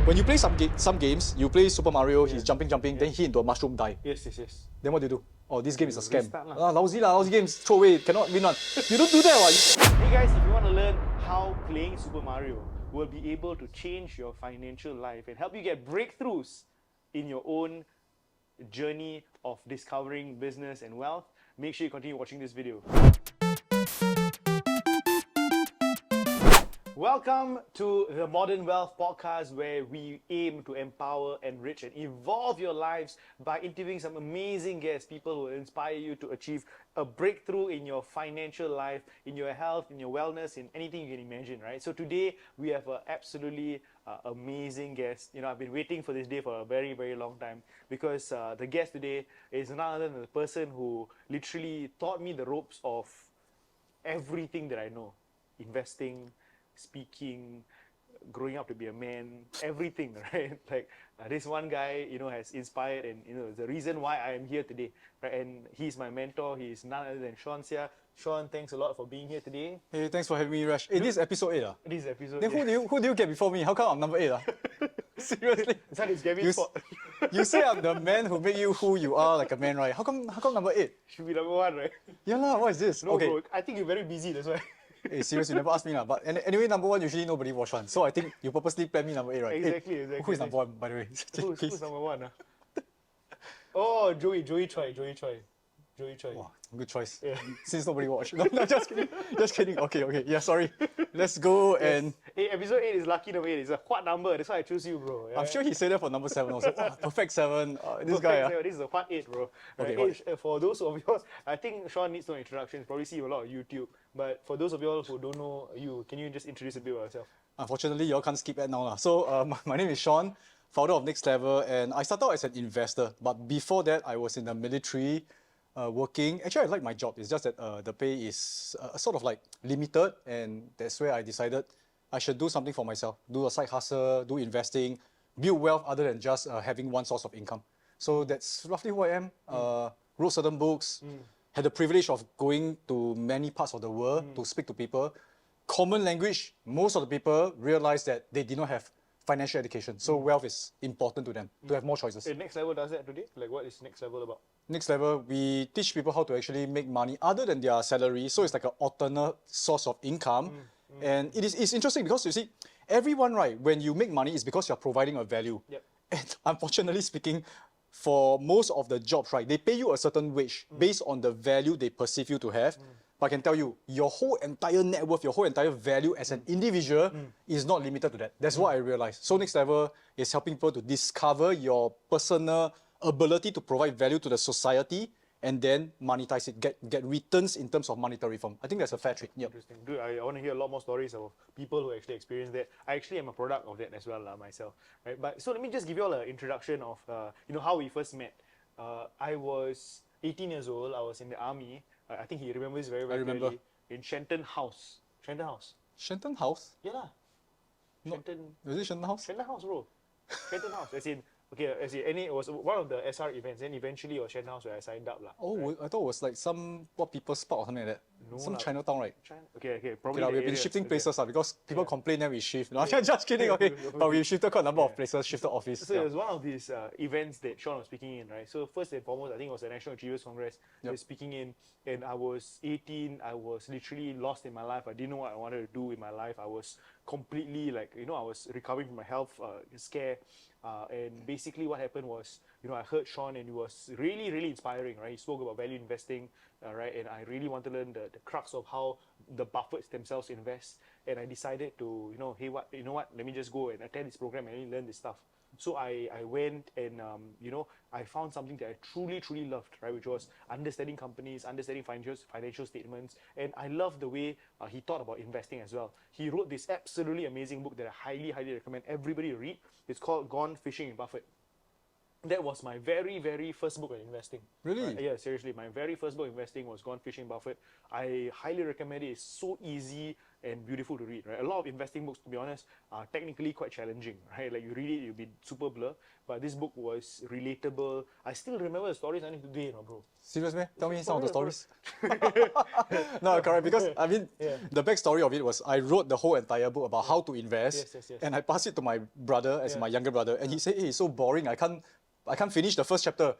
When you play some games, you play Super Mario, he's jumping, then he into a mushroom die. Yes. Then what do? Oh, this game is a scam. Lousy Lousy games, throw away, cannot win one. You don't do that, what? Hey guys, if you want to learn how playing Super Mario will be able to change your financial life and help you get breakthroughs in your own journey of discovering business and wealth, make sure you continue watching this video. Welcome to the Modern Wealth Podcast, where we aim to empower, enrich, and evolve your lives by interviewing some amazing guests, people who will inspire you to achieve a breakthrough in your financial life, in your health, in your wellness, in anything you can imagine, right? So today we have an absolutely amazing guest. You know, I've been waiting for this day for a very, very long time because the guest today is none other than the person who literally taught me the ropes of everything that I know: investing, speaking, growing up to be a man, everything, right? Like this one guy, you know, has inspired and, you know, the reason why I am here today, right? And he's my mentor. He's none other than Sean Seah. Sean, thanks a lot for being here today. Hey, thanks for having me, Resh. Hey, this is episode 8. This is episode Then who do you get before me? How come I'm number 8? Seriously? This one is Gavin's fault. You say I'm the man who made you who you are, like a man, right? How come number 8? Should be number 1, right? Yeah lah, what is this? No, okay. bro, I think you're very busy, that's why. Hey, seriously, you never asked me lah. But anyway, number 1 usually nobody watch one. So I think you purposely plan me number 8, right? Exactly. Who is number 1, by the way? Who's number 1? Oh, Joey Choi. Wow, good choice. Yeah. Since nobody watched. No, just kidding. Okay. Yeah, sorry. Let's go and... Hey, episode 8 is lucky number 8. It's a what number? That's why I choose you, bro. Yeah? I'm sure he said that for number 7 also. Wow, perfect 7. This Perfect guy. 7. This is a what 8, bro. Okay, Right? For those of you, I think Sean needs no introductions. Probably see you a lot on YouTube. But for those of you all who don't know you, can you just introduce a bit about yourself? Unfortunately, you all can't skip that now lah. So my name is Sean, founder of Next Level, and I started out as an investor. But before that, I was in the military, working. Actually, I like my job. It's just that the pay is sort of like limited, and that's where I decided I should do something for myself. Do a side hustle, do investing, build wealth other than just having one source of income. So that's roughly who I am. Wrote certain books, had the privilege of going to many parts of the world to speak to people. Common language, most of the people realize that they did not have financial education. So wealth is important to them, to have more choices. Next Level does that today? Like, what is Next Level about? Next Level, we teach people how to actually make money other than their salary. So it's like an alternate source of income. And it's interesting because you see, everyone, right, when you make money, it's because you're providing a value. Yep. And unfortunately speaking, for most of the jobs, right, they pay you a certain wage based on the value they perceive you to have. But I can tell you, your whole entire net worth, your whole entire value as an individual is not limited to that. That's what I realized. So Next Level is helping people to discover your personal ability to provide value to the society and then monetize it, get returns in terms of monetary form. I think that's a fair trade. Yep. Interesting. Dude, I want to hear a lot more stories of people who actually experienced that. I actually am a product of that as well myself. Right? But so let me just give you all an introduction of you know, how we first met. I was 18 years old. I was in the army. I think he remembers very, very clearly. In Shenton House. Shenton House. Shenton House? Yeah lah. Shenton. Is it Shenton House? Shenton House, bro. Shenton House. It was one of the SR events, and eventually it was Shenton House where I signed up lah. Oh, right? I thought it was like some People's Park or something like that. No some lah. Chinatown, right? Okay, probably. Okay, we've been shifting places because people complain that we shift. No, I'm just kidding, okay. But we shifted quite a number of places, shifted office. So it was one of these events that Sean was speaking in, right? So first and foremost, I think it was the National Achievers Congress. He was speaking in, and I was 18. I was literally lost in my life. I didn't know what I wanted to do in my life. I was completely like, you know, I was recovering from my health scare. And basically what happened was, you know, I heard Sean and it was really, really inspiring, right? He spoke about value investing, right? And I really want to learn the crux of how the Buffetts themselves invest. And I decided to, you know, hey, let me just go and attend this program and learn this stuff. So I went and, you know, I found something that I truly, truly loved, right? Which was understanding companies, understanding financial statements. And I loved the way he thought about investing as well. He wrote this absolutely amazing book that I highly, highly recommend everybody to read. It's called Gone Fishing in Buffett. That was my very, very first book on investing. Really? Yeah, seriously. My very first book investing was Gone Fishing Buffett. I highly recommend it. It's so easy. and beautiful to read, right? A lot of investing books, to be honest, are technically quite challenging, right? Like you read it, you'll be super blur. But this book was relatable. I still remember the stories until today, bro. Serious, man? Tell me some of the For real. stories. No, correct. Because I mean, Yeah. the backstory of it was I wrote the whole entire book about how to invest, Yes. and I passed it to my brother as Yeah. my younger brother, and he said, "Hey, it's so boring. I can't finish the first chapter."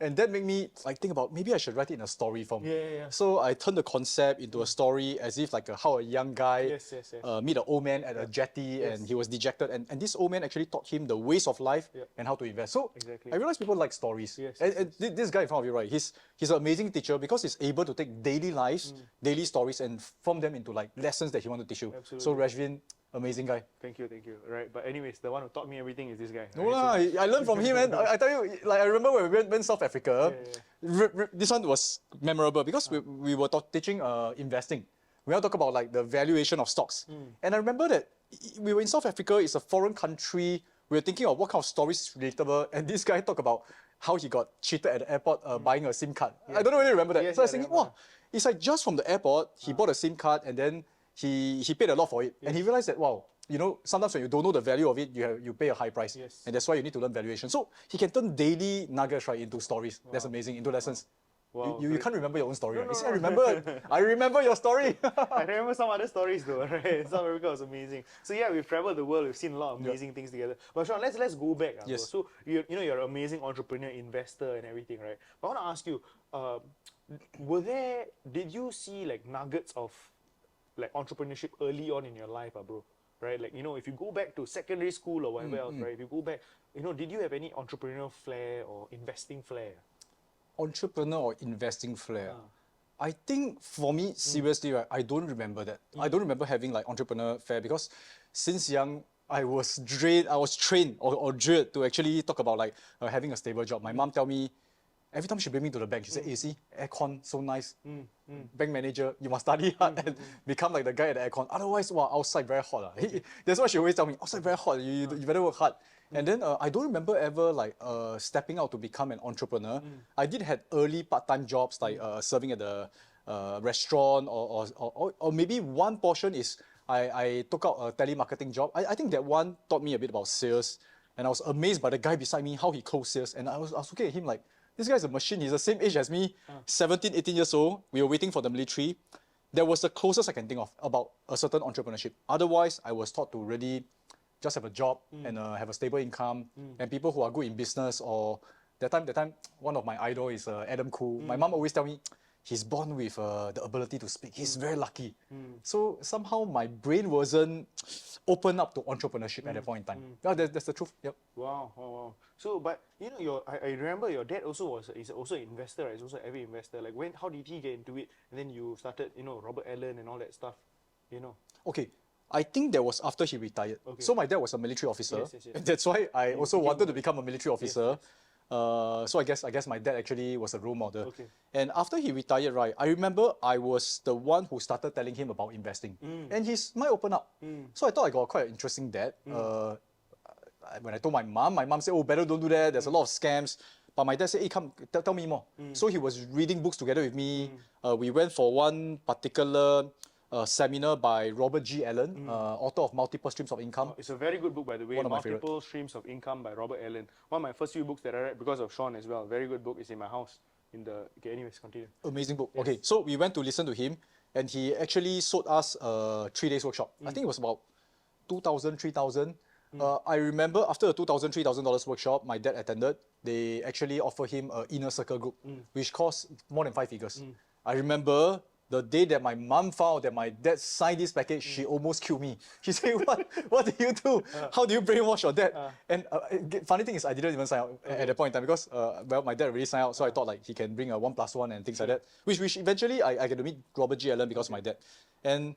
And that made me like think about maybe I should write it in a story form. Yeah. So I turned the concept into a story as if like how a young guy Yes. meet an old man at a jetty and he was dejected, and this old man actually taught him the ways of life and how to invest. So Exactly. I realized people like stories. Yes, And this guy in front of you, right? He's an amazing teacher because he's able to take daily lives, daily stories, and form them into like lessons that he wants to teach you. Absolutely. So Rashvin, amazing guy. Thank you. Right. But anyways, the one who taught me everything is this guy. No right? lah, I learned from him, man. I tell you, like I remember when we went South Africa, this one was memorable because we were teaching investing. We all talk about like the valuation of stocks. And I remember that we were in South Africa, it's a foreign country. We were thinking of what kind of stories is relatable. And this guy talked about how he got cheated at the airport buying a SIM card. I don't really remember that. Yes, so I was I thinking, remember. wow, it's like just from the airport, he bought a SIM card and then he paid a lot for it. And he realized that, wow, you know, sometimes when you don't know the value of it, you pay a high price. Yes. And that's why you need to learn valuation. So he can turn daily nuggets right into stories. That's amazing, into lessons. Wow, You can't remember your own story, right? no, You say, no. I remember, I remember your story. I remember some other stories though, right? South Africa was amazing. So yeah, we've traveled the world. We've seen a lot of amazing things together. But Sean, let's go back. Bro. Yes. So you're an amazing entrepreneur, investor, and everything, right? But I want to ask you, did you see like nuggets of like entrepreneurship early on in your life, bro? Right? Like, if you go back to secondary school or whatever else, right? If you go back, did you have any entrepreneurial flair or investing flair? Entrepreneur or investing flair? I think for me, seriously, right, I don't remember that. I don't remember having like entrepreneur flair because since young, I was trained or drilled to actually talk about like having a stable job. My mom tell me, every time she bring me to the bank, she said, hey, see, aircon, so nice. Bank manager, you must study hard and become like the guy at the aircon. Otherwise, wow, outside very hot. That's what she always tell me, outside very hot, you better work hard. And then I don't remember ever like stepping out to become an entrepreneur. I did had early part-time jobs like serving at the restaurant or maybe one portion is I took out a telemarketing job. I think that one taught me a bit about sales. And I was amazed by the guy beside me, how he closed sales. And I was looking at him like, this guy's a machine. He's the same age as me, 17, 18 years old. We were waiting for the military. That was the closest I can think of about a certain entrepreneurship. Otherwise, I was taught to really just have a job and have a stable income. And people who are good in business or that time, one of my idol is Adam Khoo. My mom always tell me, he's born with the ability to speak. He's very lucky. So somehow my brain wasn't open up to entrepreneurship at that point in time. Yeah, that's the truth. Yep. Wow. So, but I remember your dad is also an investor, right? He's also an heavy investor. Like how did he get into it? And then you started, Robert Allen and all that stuff, Okay. I think that was after he retired. Okay. So my dad was a military officer. Yes. And that's why I also wanted to become a military officer. So I guess my dad actually was a role model. Okay. And after he retired, right, I remember I was the one who started telling him about investing. And his mind opened up. So I thought I got quite an interesting dad. When I told my mom said, oh, better don't do that. There's a lot of scams. But my dad said, hey, come, tell me more. So he was reading books together with me. We went for one particular seminar by Robert G. Allen, author of Multiple Streams of Income. It's a very good book, by the way. One of my Multiple Streams of Income by Robert Allen. One of my first few books that I read because of Sean as well. Very good book. It's in my house. Okay, anyways, continue. Amazing book. Okay, so we went to listen to him, and he actually sold us a 3 days workshop. I think it was about $2,000, $3,000. I remember after the $2,000, $3,000 workshop, my dad attended. They actually offered him an inner circle group, which cost more than 5 figures. I remember the day that my mom found that my dad signed this package, she almost killed me. She said, what did you do? How do you brainwash your dad? And funny thing is, I didn't even sign up at that point in time because, my dad already signed out, so I thought like he can bring a 1+1 and things like that, which eventually I get to meet Robert G. Allen because of my dad. And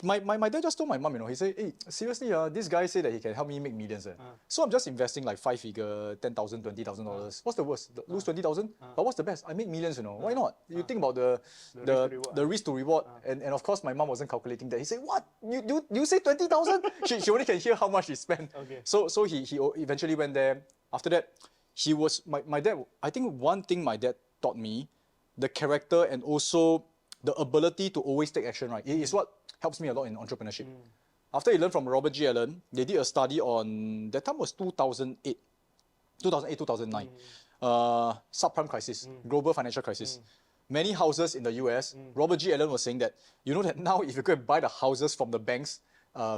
my dad just told my mom, he said, hey, seriously, this guy said that he can help me make millions. So I'm just investing like 5 figure, $10,000, $20,000. What's the worst? Lose 20,000? But what's the best? I make millions, Why not? You think about the risk to reward. And of course, my mom wasn't calculating that. He said, what? You say 20,000? she only can hear how much he spent. Okay. So he eventually went there. After that, he was, my dad, I think one thing my dad taught me, the character and also the ability to always take action, right? It is what helps me a lot in entrepreneurship. After he learned from Robert G. Allen, they did a study on, that time was 2008, 2009, subprime crisis, global financial crisis. Many houses in the US, Robert G. Allen was saying that, you know that now if you go and buy the houses from the banks,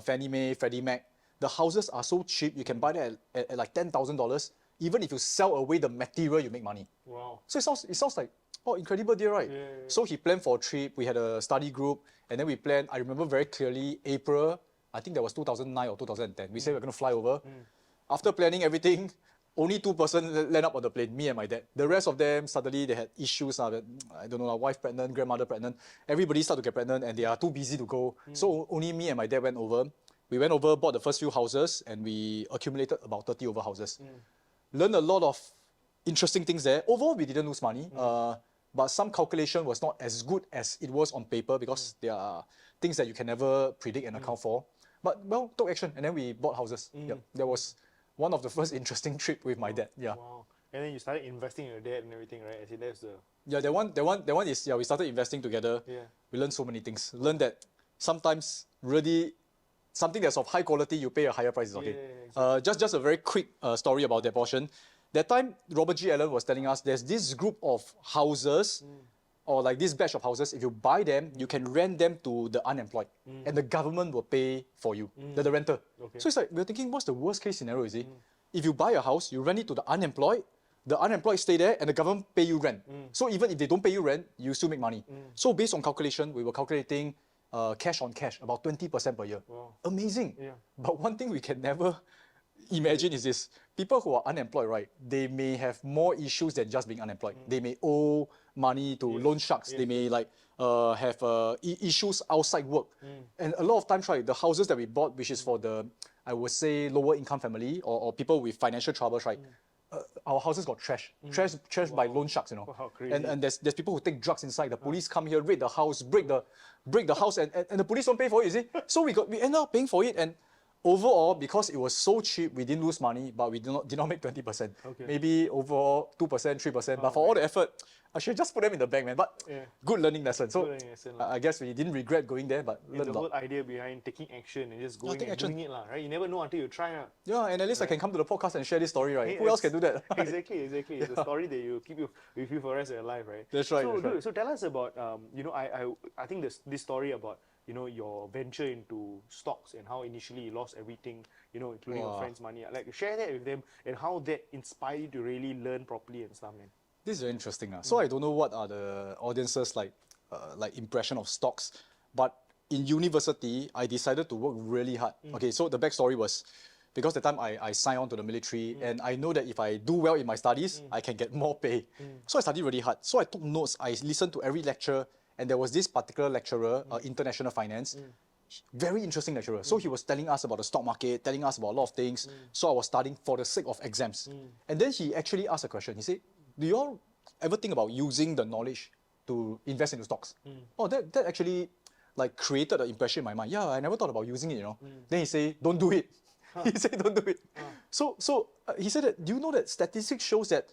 Fannie Mae, Freddie Mac, the houses are so cheap, you can buy that at like $10,000. Even if you sell away the material, you make money. Wow. So it sounds like, oh, incredible deal, right? Yeah. So he planned for a trip, we had a study group, and then we planned, I remember very clearly, April, I think that was 2009 or 2010. We said we're going to fly over. After planning everything, only 2 persons land up on the plane, me and my dad. The rest of them, suddenly they had issues. I don't know, wife pregnant, grandmother pregnant. Everybody started to get pregnant and they are too busy to go. So only me and my dad went over. We went over, bought the first few houses, and we accumulated about 30 over houses. Learned a lot of interesting things there. Overall, we didn't lose money. But some calculation was not as good as it was on paper because there are things that you can never predict and account for. But, well, took action, and then we bought houses. Yep. That was one of the first interesting trip with my dad. Yeah. Wow. And then you started investing in your dad and everything, right? I think that's the... Yeah, that one is, yeah, we started investing together. Yeah. We learned so many things. Learned that sometimes really something that's of high quality, you pay a higher price, is okay. exactly. Just a very quick story about that portion. That time, Robert G. Allen was telling us there's this group of houses, or like this batch of houses, if you buy them, you can rent them to the unemployed. And the government will pay for you, the renter. Okay. So it's like, we're thinking, what's the worst case scenario, is it? If you buy a house, you rent it to the unemployed stay there, and the government pay you rent. So even if they don't pay you rent, you still make money. So based on calculation, we were calculating cash on cash, about 20% per year. Wow. Amazing. Yeah. But one thing we can never imagine is this: people who are unemployed, right? They may have more issues than just being unemployed. They may owe money to loan sharks. They may like have issues outside work. And a lot of times, right, the houses that we bought, which is for the, I would say, lower income family or people with financial troubles, right? Our houses got trashed by loan sharks, you know. Wow, crazy. And there's people who take drugs inside. The police come here, raid the house, break the house, and the police don't pay for it, you see. So we ended up paying for it, and overall, because it was so cheap, we didn't lose money, but we did not make 20%. Okay. Maybe overall 2%, 3%. But for all the effort, I should just put them in the bank, man. But good learning lesson. So Good learning lesson, I guess we didn't regret going there, but learned the a lot. whole idea behind taking action and just going take and action. doing it, right? You never know until you try. Yeah, and at least I can come to the podcast and share this story, right? Hey, Who else can do that? Exactly. It's a story that you keep with you for the rest of your life, right? That's right, So, that's right. so tell us about I think this story about your venture into stocks and how initially you lost everything, including your friends' money. Like, share that with them and how that inspired you to really learn properly and stuff, man. This is very interesting. So I don't know what are the audience's like impression of stocks, but in university, I decided to work really hard. Okay, so the backstory was, because the time I signed on to the military, and I know that if I do well in my studies, I can get more pay. So I studied really hard. So I took notes, I listened to every lecture, and there was this particular lecturer, international finance, very interesting lecturer. So he was telling us about the stock market, telling us about a lot of things. So I was studying for the sake of exams. And then he actually asked a question. He said, do you all ever think about using the knowledge to invest into stocks? Oh, that actually like created an impression in my mind. Yeah, I never thought about using it, Then he said, don't do it. He said, don't do it. So he said that, do you know that statistics shows that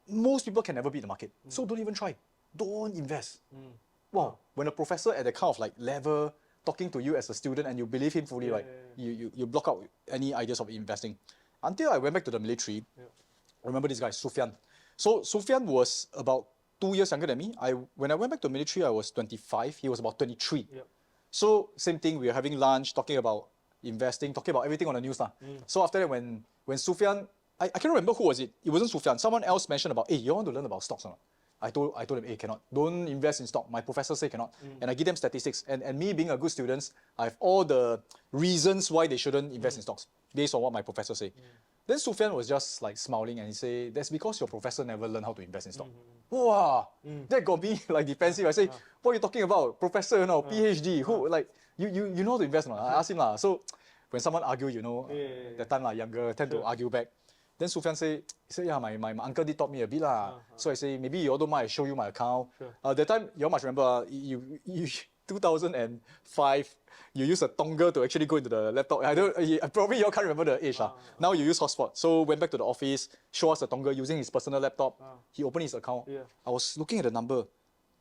most people can never beat the market? So don't even try. Don't invest. Wow, when a professor at the kind of like level talking to you as a student and you believe him fully, right? You block out any ideas of investing. Until I went back to the military, I remember this guy, Sufyan. So Sufyan was about 2 years younger than me. When I went back to the military, I was 25. He was about 23. So same thing, we were having lunch, talking about investing, talking about everything on the news. So after that, when Sufyan, I can't remember who was it. It wasn't Sufyan. Someone else mentioned about, hey, you want to learn about stocks or not? I told him, hey, cannot. Don't invest in stock. My professor say cannot. And I give them statistics. And me being a good student, I have all the reasons why they shouldn't invest in stocks based on what my professor say. Then Sufyan was just like smiling and he said, that's because your professor never learned how to invest in stock. Wow, that got me like defensive. I say, what are you talking about? Professor, PhD, who, like, you know how to invest or not? I asked him lah. So when someone argue, that time younger, tend to argue back. Then Sufyan say, yeah, my uncle did taught me a bit lah. So I say, maybe you all don't mind I show you my account. That time, you all must remember, 2005, you use a dongle to actually go into the laptop. Probably you all can't remember the age. Now you use hotspot. So went back to the office, show us the dongle using his personal laptop. He opened his account. I was looking at the number,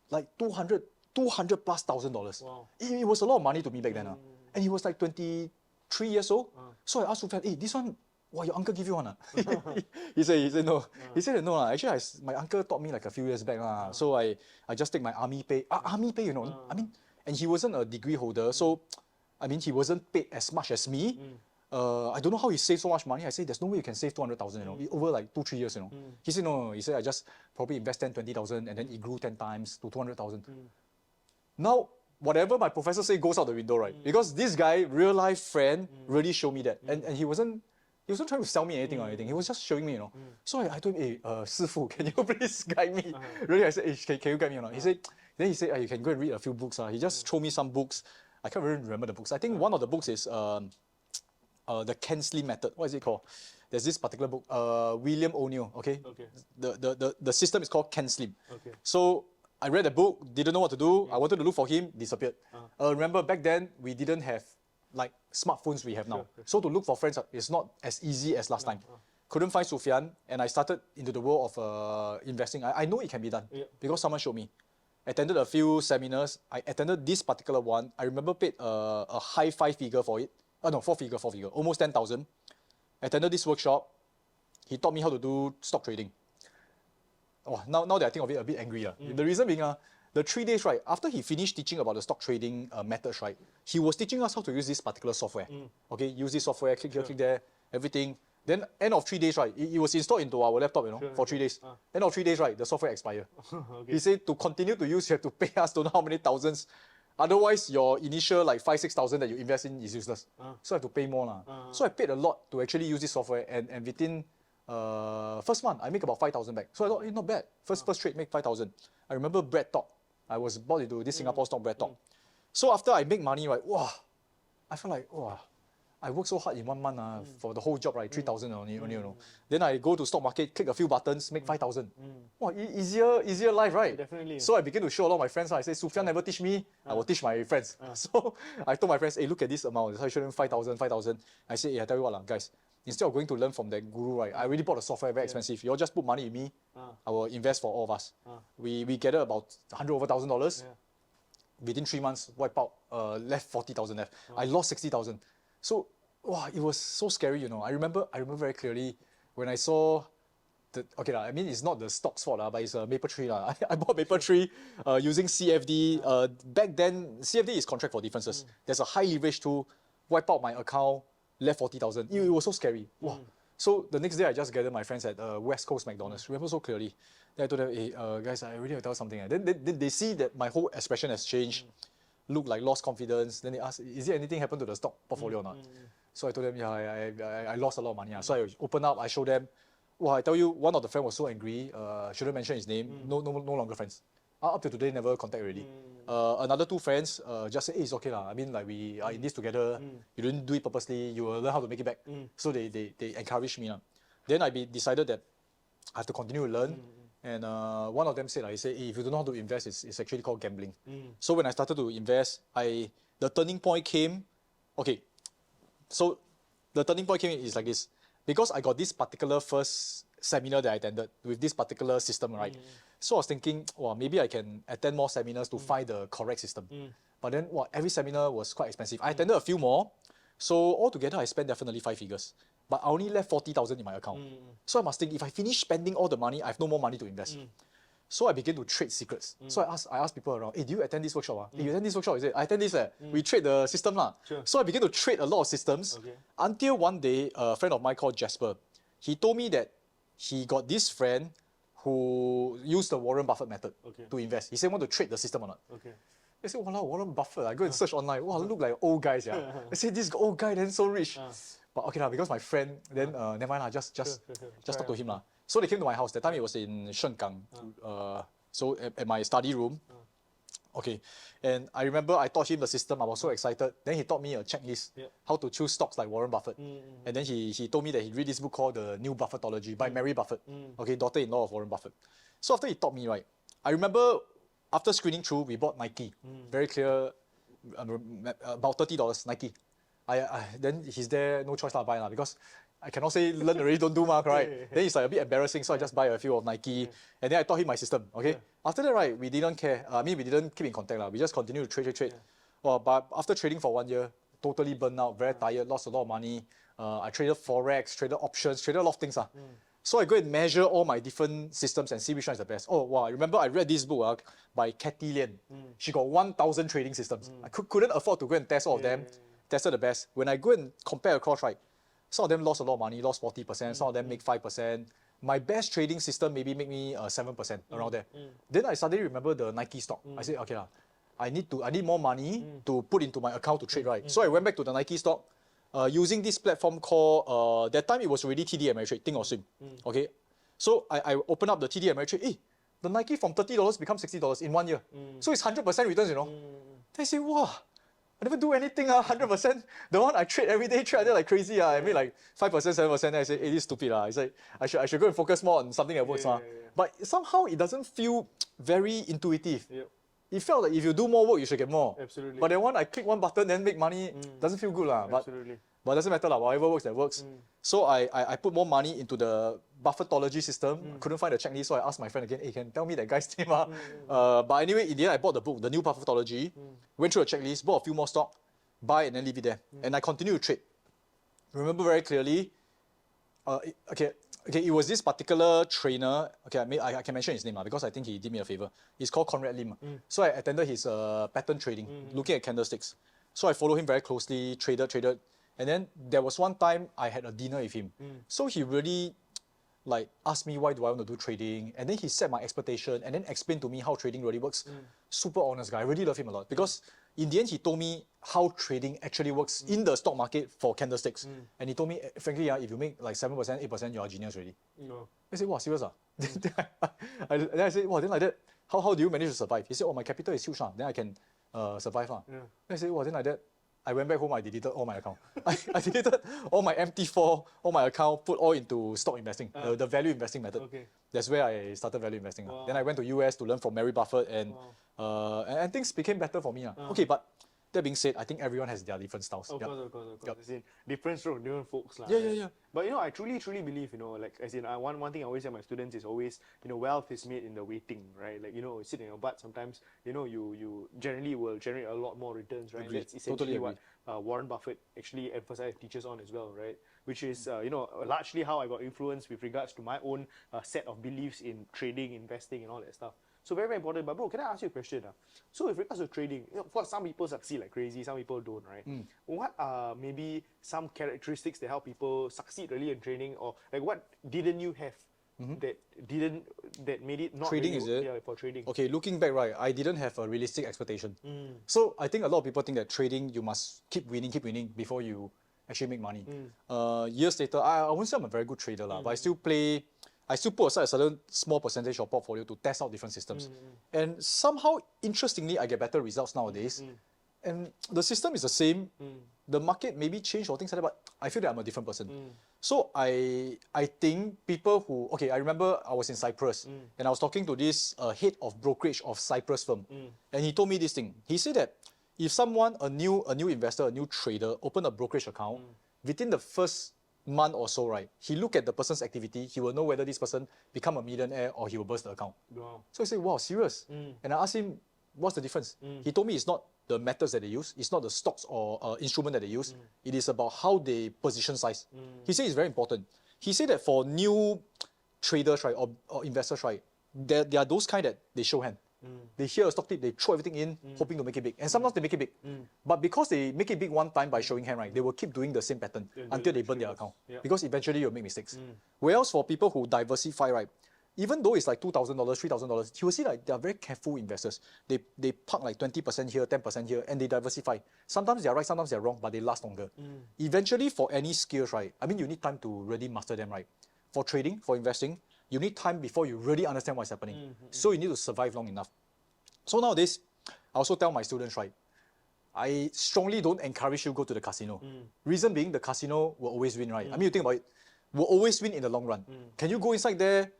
like 200 $200,000+. Wow. It was a lot of money to me back then. And he was like 23 years old. So I asked Sufyan, hey, this one, wow, your uncle give you one? He said no. He said no. Actually, my uncle taught me like a few years back. So I just take my army pay. Army pay, you know. I mean, and he wasn't a degree holder. So, I mean, he wasn't paid as much as me. I don't know how he saved so much money. I said, there's no way you can save 200,000, you know, over like 2-3 years, you know. He said, no. He said, I just probably invest 10-20,000 and then it grew 10 times to 200,000. Now, whatever my professor say goes out the window, right? Because this guy, real life friend, really showed me that. And he wasn't trying to sell me anything or anything. He was just showing me, you know. So I told him, hey, Sifu, can you please guide me? Really, I said, hey, can you guide me or not? He said, you can go and read a few books. He just showed me some books. I can't really remember the books. I think one of the books is the Ken Slim Method. What is it called? There's this particular book, William O'Neill, okay? The system is called Ken Slim. So I read the book, didn't know what to do. I wanted to look for him, disappeared. Remember back then, we didn't have like smartphones we have now. So to look for friends is not as easy as last time. Couldn't find Sufyan, and I started into the world of investing. I know it can be done because someone showed me. Attended a few seminars. I attended this particular one. I remember paid a high 5-figure for it. No, 4-figure, almost 10,000. Attended this workshop. He taught me how to do stock trading. Oh, now that I think of it, a bit angry. The reason being, the 3 days, right, after he finished teaching about the stock trading methods, right, he was teaching us how to use this particular software. Okay, use this software, click here, click there, everything. Then end of 3 days, right, it was installed into our laptop, you know, for 3 days. End of 3 days, right, the software expired. He said to continue to use, you have to pay us don't know how many thousands. Otherwise, your initial like 5,000-6,000 that you invest in is useless. So I have to pay more. So I paid a lot to actually use this software, and within first month, I make about 5,000 back. So I thought, not bad. First trade, make 5,000. I remember Bread Talk. I was bought into this Singapore stock, Bread Talk. So after I make money, right, wow, I felt like, wow, I worked so hard in 1 month for the whole job, right, 3,000 only, you know. Then I go to stock market, click a few buttons, make 5,000. Wow, easier life, right? Definitely. So I began to show a lot of my friends. I said, Sufyan never teach me, I will teach my friends. So I told my friends, hey, look at this amount. So I showed them 5,000. I said, hey, I tell you what, guys, instead of going to learn from that guru, right, I already bought the software, very expensive. You all just put money in me, I will invest for all of us. We gathered about $100,000. Within 3 months, wipe out, left 40,000 left. I lost 60,000. So, wow, it was so scary, you know. I remember very clearly when I saw I mean, it's not the stock's fault, but it's Mapletree. I bought Mapletree using CFD. Back then, CFD is contract for differences. There's a high leverage tool, wipe out my account, left 40,000. It was so scary. Wow. So the next day, I just gathered my friends at West Coast McDonald's. Remember so clearly. Then I told them, hey, guys, I really have to tell you something. Then they see that my whole expression has changed, look like lost confidence. Then they ask, is there anything happened to the stock portfolio or not? So I told them, yeah, I lost a lot of money. So I opened up, I showed them. Well, I tell you, one of the friends was so angry, shouldn't mention his name, no longer friends. Up to today, never contact already. Another 2 friends just said, hey, it's okay. I mean, like we are in this together. You didn't do it purposely. You will learn how to make it back. So they encouraged me. Then I decided that I have to continue to learn. And one of them said, he said, hey, if you don't know how to invest, it's actually called gambling. So when I started to invest, the turning point came. Okay, so the turning point came is like this. Because I got this particular first seminar that I attended with this particular system, right? So I was thinking, well, maybe I can attend more seminars to find the correct system. But then, every seminar was quite expensive. I attended a few more. So altogether, I spent definitely 5 figures. But I only left 40,000 in my account. So I must think, if I finish spending all the money, I have no more money to invest. So I began to trade secrets. So I asked people around, hey, do you attend this workshop? Hey, you attend this workshop? Is it? I attend this. We trade the system. Sure. So I began to trade a lot of systems until one day, a friend of mine called Jasper, he told me that he got this friend who used the Warren Buffett method to invest. He said, want to trade the system or not? I said, wow, Warren Buffett. I go and search online. Wow, look like old guys. I said, this old guy then so rich. But okay, because my friend, then never mind, just talk to him. So they came to my house. That time it was in Shenggang. So at my study room. Okay, and I remember I taught him the system. I was so excited. Then he taught me a checklist, how to choose stocks like Warren Buffett. And then he told me that he read this book called The New Buffettology by Mary Buffett. Okay, daughter-in-law of Warren Buffett. So after he taught me, right, I remember after screening through, we bought Nike. Very clear, about $30 Nike. Then he's there, no choice to buy because I cannot say learn already, don't do mark, right? Yeah. Then it's like a bit embarrassing, so I just buy a few of Nike, and then I taught him my system, okay? After that, right, we didn't care. I mean, we didn't keep in contact, we just continued to trade. Well, but after trading for 1 year, totally burned out, very tired, lost a lot of money. I traded Forex, traded options, traded a lot of things. So I go and measure all my different systems and see which one is the best. Oh, wow, I remember I read this book by Kathy Lian. She got 1,000 trading systems. I couldn't afford to go and test all of them, tested the best. When I go and compare across, right, some of them lost a lot of money, lost 40%, some of them make 5%. My best trading system maybe make me 7%, around there. Then I suddenly remember the Nike stock. I said, okay, I need more money to put into my account to trade, right? So I went back to the Nike stock using this platform called, that time it was already TD Ameritrade, Think or Swim, okay? So I opened up the TD Ameritrade, the Nike from $30 becomes $60 in 1 year. So it's 100% returns, you know? Then I say, wow, I never do anything, 100%. The one I trade every day, trade like crazy. I made like 5%, 7%. Then I say, hey, this is stupid. It's like, I should go and focus more on something that works. But somehow it doesn't feel very intuitive. It felt like if you do more work, you should get more. Absolutely. But then one, I click one button, then make money, doesn't feel good. Absolutely. But it doesn't matter, whatever works, that works. So I put more money into the Buffettology system. Couldn't find the checklist, so I asked my friend again, hey, can you tell me that guy's name? But anyway, in the end, I bought the book, the new Buffettology, went through a checklist, bought a few more stock, buy and then leave it there. And I continue to trade. Remember very clearly, it was this particular trainer, I can mention his name because I think he did me a favor. He's called Conrad Lim. So I attended his pattern trading, looking at candlesticks. So I followed him very closely, traded. And then there was one time I had a dinner with him. So he really asked me why do I want to do trading, and then he set my expectation and then explained to me how trading really works. Super honest guy, I really love him a lot because in the end he told me how trading actually works in the stock market for candlesticks. And he told me, frankly, if you make like 7%, 8%, you're a genius already. I said, wow, serious? Then I said, wow, then like that, how do you manage to survive? He said, oh, my capital is huge, then I can survive. Then I said, wow, then like that, I went back home, I deleted all my account. I deleted all my MT4, all my account, put all into stock investing, the value investing method. That's where I started value investing. Then I went to US to learn from Mary Buffett, and things became better for me. Okay, but that being said, I think everyone has their different styles. Of course. As in, different strokes, different folks. Yeah. But I truly believe, one thing I always tell my students is always, wealth is made in the waiting, right? Sit in your butt sometimes, you generally will generate a lot more returns, right? Agreed. That's essentially Totally what Warren Buffett actually teaches on as well, right? Which is, largely how I got influenced with regards to my own set of beliefs in trading, investing, and all that stuff. So very, very important. But bro, can I ask you a question? So with regards to trading, of course, some people succeed like crazy, some people don't, right? What are maybe some characteristics that help people succeed really in trading, or what didn't you have that made it not trading, really, is it? Yeah, for trading. Okay, looking back, right, I didn't have a realistic expectation. So I think a lot of people think that trading, you must keep winning before you actually make money. Years later, I won't say I'm a very good trader, but I still put aside a certain small percentage of portfolio to test out different systems. And somehow, interestingly, I get better results nowadays. And the system is the same. The market maybe changed or things like that, but I feel that I'm a different person. So I think people who, I remember I was in Cyprus and I was talking to this head of brokerage of Cyprus firm. And he told me this thing. He said that if someone, a new investor, a new trader, open a brokerage account, within the first month or so, right, he look at the person's activity, he will know whether this person become a millionaire or he will burst the account. Wow. So I said, wow, serious? And I asked him, what's the difference? He told me it's not the methods that they use, it's not the stocks or instrument that they use, it is about how they position size. He said it's very important. He said that for new traders, right, or investors, right, there are those kind that they show hand. They hear a stock tip, they throw everything in, hoping to make it big. And sometimes they make it big. But because they make it big one time by showing hand, right, they will keep doing the same pattern until they burn their account. Because eventually you'll make mistakes. Whereas for people who diversify, right, even though it's like $2,000, $3,000, you will see like they are very careful investors. They park like 20% here, 10% here, and they diversify. Sometimes they are right, sometimes they are wrong, but they last longer. Eventually, for any skills, right, I mean, you need time to really master them, right? For trading, for investing, you need time before you really understand what's happening. So you need to survive long enough. So nowadays, I also tell my students, right, I strongly don't encourage you to go to the casino. Reason being, the casino will always win, right? I mean, you think about it, will always win in the long run. Can you go inside there,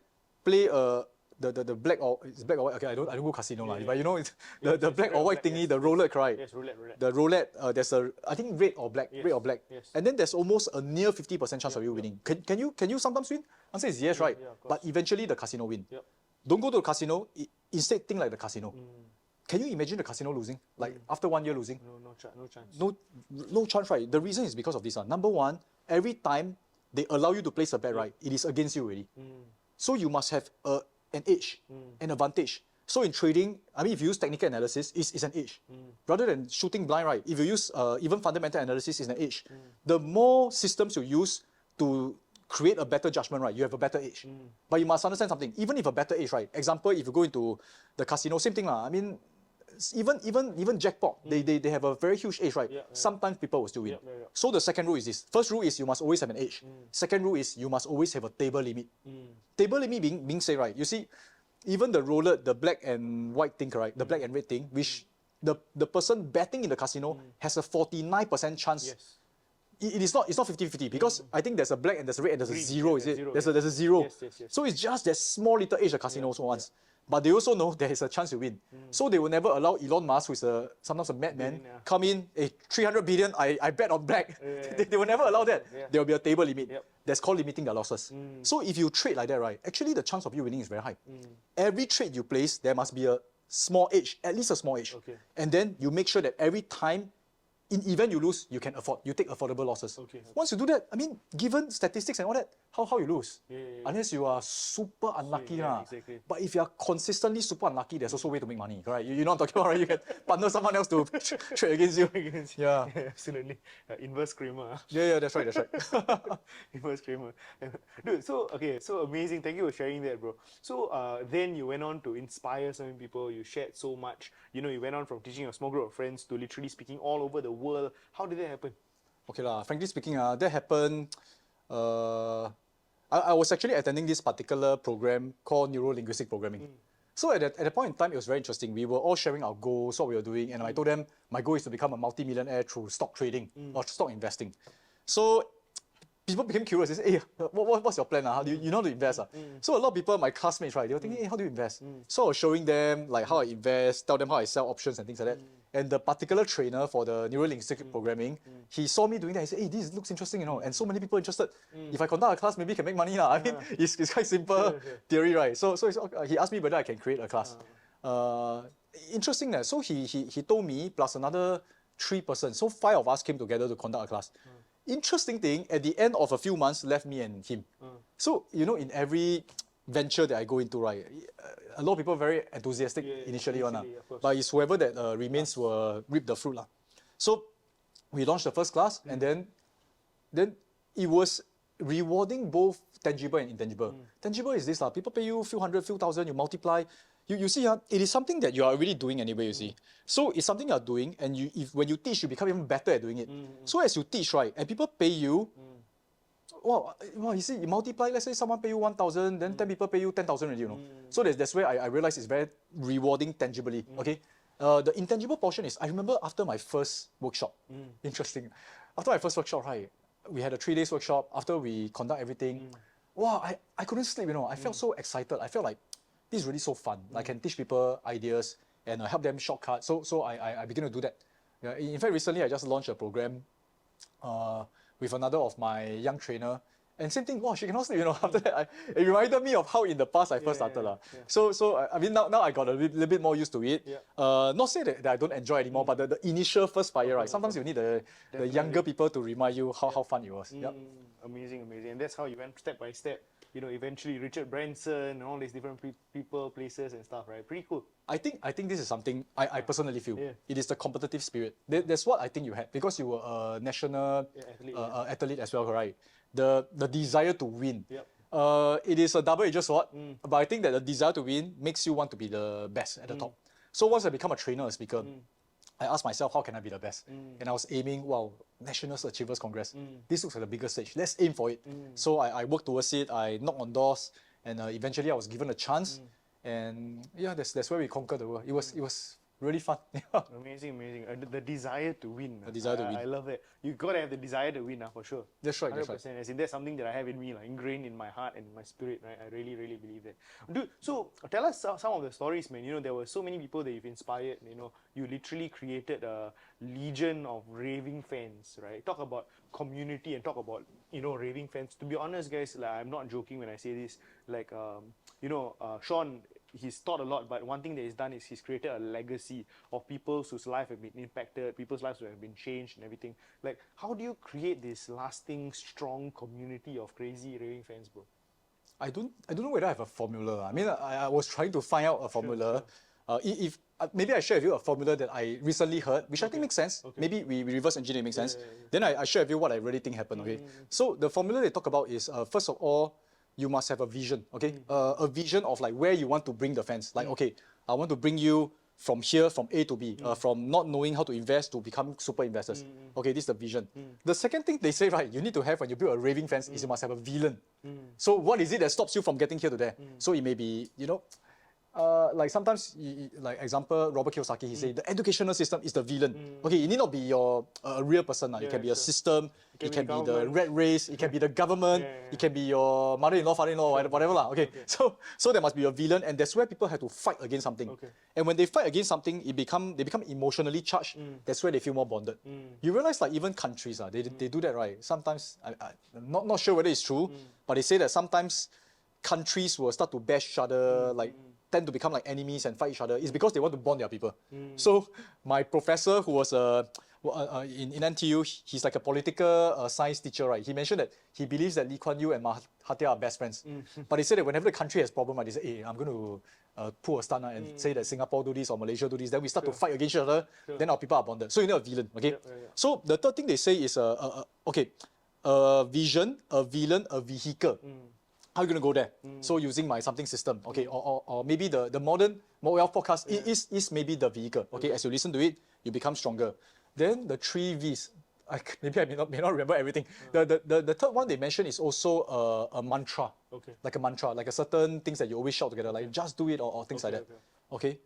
play a the black or it's black or white. Okay, I don't go casino lah, yeah. but you know it's Yeah, the it's black red or or white black, thingy, yes, the roulette, right? Yes, roulette. The roulette, there's a I think red or black, red or black, yes. and then there's almost a near 50% chance of you winning. Can you sometimes win? Answer is yes, right? yeah, of course. But eventually the casino win. Yep. Don't go to the casino. Instead, think like the casino. Can you imagine the casino losing? Like after 1 year losing? No chance. No chance, right? The reason is because of this one. Number one, every time they allow you to place a bet, right, it is against you already. So you must have an edge, an advantage. So in trading, I mean, if you use technical analysis, it's an edge. Rather than shooting blind, right? If you use even fundamental analysis, it's an edge. The more systems you use to create a better judgment, right, you have a better edge. But you must understand something. Even if a better edge, right? Example, if you go into the casino, same thing lah. I mean, even jackpot, they have a very huge edge, right? Sometimes people will still win. So the second rule is this. First rule is you must always have an edge. Second rule is you must always have a table limit. Table limit being say, right, you see, even the roulette, the black and white thing, right, the black and red thing, which the person betting in the casino has a 49% chance. Yes. It's not 50-50 because I think there's a black and there's a red and there's a Green, zero, yeah, is it? zero, There's yes. a zero. Yes. So it's just that small little edge the casino also wants. But they also know there is a chance to win. So they will never allow Elon Musk, who is sometimes a madman, come in, 300 billion, I bet on black. They will never allow that. There will be a table limit. That's called limiting their losses. So if you trade like that, right, actually the chance of you winning is very high. Every trade you place, there must be a small edge, at least a small edge. And then you make sure that every time, in event you lose, you can afford. You take affordable losses. Once you do that, I mean, given statistics and all that, how you lose? Unless you are super unlucky lah. Exactly. But if you are consistently super unlucky, there's also a way to make money, right? You know what I'm talking about, right? You can partner someone else to trade against you. Yeah. Absolutely. Inverse Kramer. Yeah, that's right. Inverse Kramer. Dude, so amazing. Thank you for sharing that, bro. So then you went on to inspire so many people. You shared so much. You know, you went on from teaching a small group of friends to literally speaking all over the world. How did that happen? Okay lah. Frankly speaking, that happened. I was actually attending this particular program called Neuro-Linguistic Programming. So at that point in time, it was very interesting. We were all sharing our goals, what we were doing, and I told them my goal is to become a multi-millionaire through stock trading or stock investing. So people became curious. They said, hey, what's your plan? How do you know how to invest? So a lot of people, my classmates, right, they were thinking, hey, how do you invest? So I was showing them like how I invest, tell them how I sell options and things like that. And the particular trainer for the Neuro-Linguistic Programming, he saw me doing that. He said, hey, this looks interesting, you know, and so many people interested. If I conduct a class, maybe I can make money. I mean, it's quite simple theory, right? So he asked me whether I can create a class. Interesting that. So he told me, plus another 3 persons. So 5 of us came together to conduct a class. Interesting thing, at the end of a few months, left me and him. So, you know, in every venture that I go into, right, a lot of people are very enthusiastic initially, but it's whoever that remains will reap the fruit. So we launched the first class, and then it was rewarding both tangible and intangible. Tangible is this, people pay you a few hundred, few thousand, you multiply. You see, it is something that you are already doing anyway, you see. So it's something you are doing, and when you teach, you become even better at doing it. So as you teach, right, and people pay you, wow, you see, you multiply, let's say someone pay you 1,000, then 10 people pay you 10,000 already, you know. So that's where I realized it's very rewarding tangibly, okay? The intangible portion is, I remember after my first workshop, interesting, after my first workshop, right, we had a 3 days workshop, after we conduct everything, wow, I couldn't sleep, you know, I felt so excited, I felt like, this is really so fun. I can teach people ideas and help them shortcut. So I began to do that. Yeah, in fact, recently I just launched a program with another of my young trainer. And same thing, wow, she cannot sleep, you know. After that, it reminded me of how in the past I first started. So I mean, now I got a little bit more used to it. Not say that I don't enjoy anymore, but the initial first fire, right? Sometimes you need the younger people to remind you how fun it was. Amazing. And that's how you went step by step. You know, eventually Richard Branson and all these different people, places and stuff, right? Pretty cool. I think this is something I personally feel. It is the competitive spirit. That's what I think you had, because you were a national athlete as well, right? The desire to win. It is a double-edged sword, but I think that the desire to win makes you want to be the best at the top. So once I become a trainer, a speaker, I asked myself, how can I be the best? And I was aiming, wow, National Achievers Congress. This looks like the biggest stage. Let's aim for it. So I worked towards it. I knocked on doors, and eventually I was given a chance. And yeah, that's where we conquered the world. It was really fun. Amazing, amazing. The desire to win. The desire to win. I love that. You gotta have the desire to win, for sure. That's right, that's 100%. right. As in, that's something that I have in me, like ingrained in my heart and in my spirit, right? I really, really believe that. Dude, so tell us some of the stories, man. You know, there were so many people that you've inspired. You know, you literally created a legion of raving fans, right? Talk about community and talk about, you know, raving fans. To be honest, guys, like, I'm not joking when I say this. Like, you know, Sean, he's taught a lot, but one thing that he's done is he's created a legacy of people whose life have been impacted, people's lives who have been changed and everything. Like, how do you create this lasting, strong community of crazy raving fans, bro? I don't know whether I have a formula. I mean, I was trying to find out a formula. If maybe I share with you a formula that I recently heard, which I think makes sense. Okay. Maybe we reverse engineer, it makes sense. Then I share with you what I really think happened. Okay. So the formula they talk about is first of all, you must have a vision. Okay. A vision of like where you want to bring the fans. Like okay, I want to bring you from here, from A to B, from not knowing how to invest to become super investors. Okay, this is the vision. The second thing they say, right, you need to have when you build a raving fans is you must have a villain. So what is it that stops you from getting here to there? So it may be, you know, like sometimes, like example, Robert Kiyosaki, he said the educational system is the villain. Okay, it need not be your a real person. It can be a system, it can be the rat race, it can be the government, it can be your mother-in-law, father-in-law, whatever lah. Okay, so there must be a villain, and that's where people have to fight against something. And when they fight against something, they become emotionally charged. That's where they feel more bonded. You realize like even countries, they do that, right? Sometimes I'm not sure whether it's true, but they say that sometimes countries will start to bash each other, like tend to become like enemies and fight each other. It's because they want to bond their people. So my professor, who was in NTU, he's like a political science teacher, right? He mentioned that he believes that Lee Kuan Yew and Mahathir are best friends. But he said that whenever the country has problem, right, they say, hey, I'm going to pull a stunt and say that Singapore do this or Malaysia do this. Then we start to fight against each other. Then our people are bonded. So you know a villain, okay? So the third thing they say is, a vision, a villain, a vehicle. How are you going to go there? So using my something system, okay, or maybe the modern wealth podcast is maybe the vehicle. Okay, as you listen to it, you become stronger. Then the 3 V's. Maybe I may not remember everything. The third one they mentioned is also a mantra. Okay. Like a mantra, like a certain things that you always shout together, like just do it or things like that. Okay.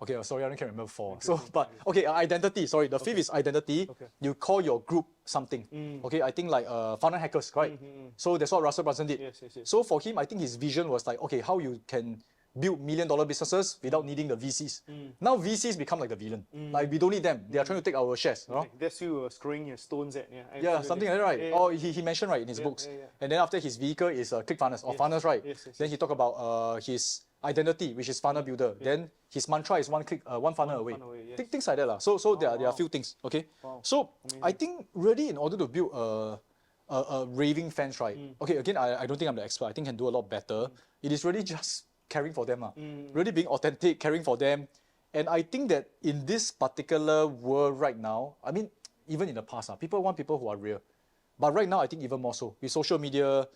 Okay, sorry, I don't can remember 4. So, but okay, identity. Sorry, the 5th is identity. You call your group something. Okay, I think like funnel hackers, right? So that's what Russell Brunson did. Yes. So for him, I think his vision was like, okay, how you can build $1 million businesses without needing the VCs. Now VCs become like the villain. Like we don't need them. They are trying to take our shares. You know? That's you throwing your stones at. Yeah, something like that, right? Or he mentioned right in his books. And then after his vehicle is ClickFunnels or funnels, right? Then he talked about his identity, which is funnel builder. Then his mantra is one funnel away. Things like that lah. So there are a few things. Okay. So I think really in order to build a raving fans, right? Okay, again, I don't think I'm the expert. I think I can do a lot better. It is really just caring for them, really being authentic, caring for them. And I think that in this particular world right now, I mean, even in the past, people want people who are real. But right now, I think even more so. With social media,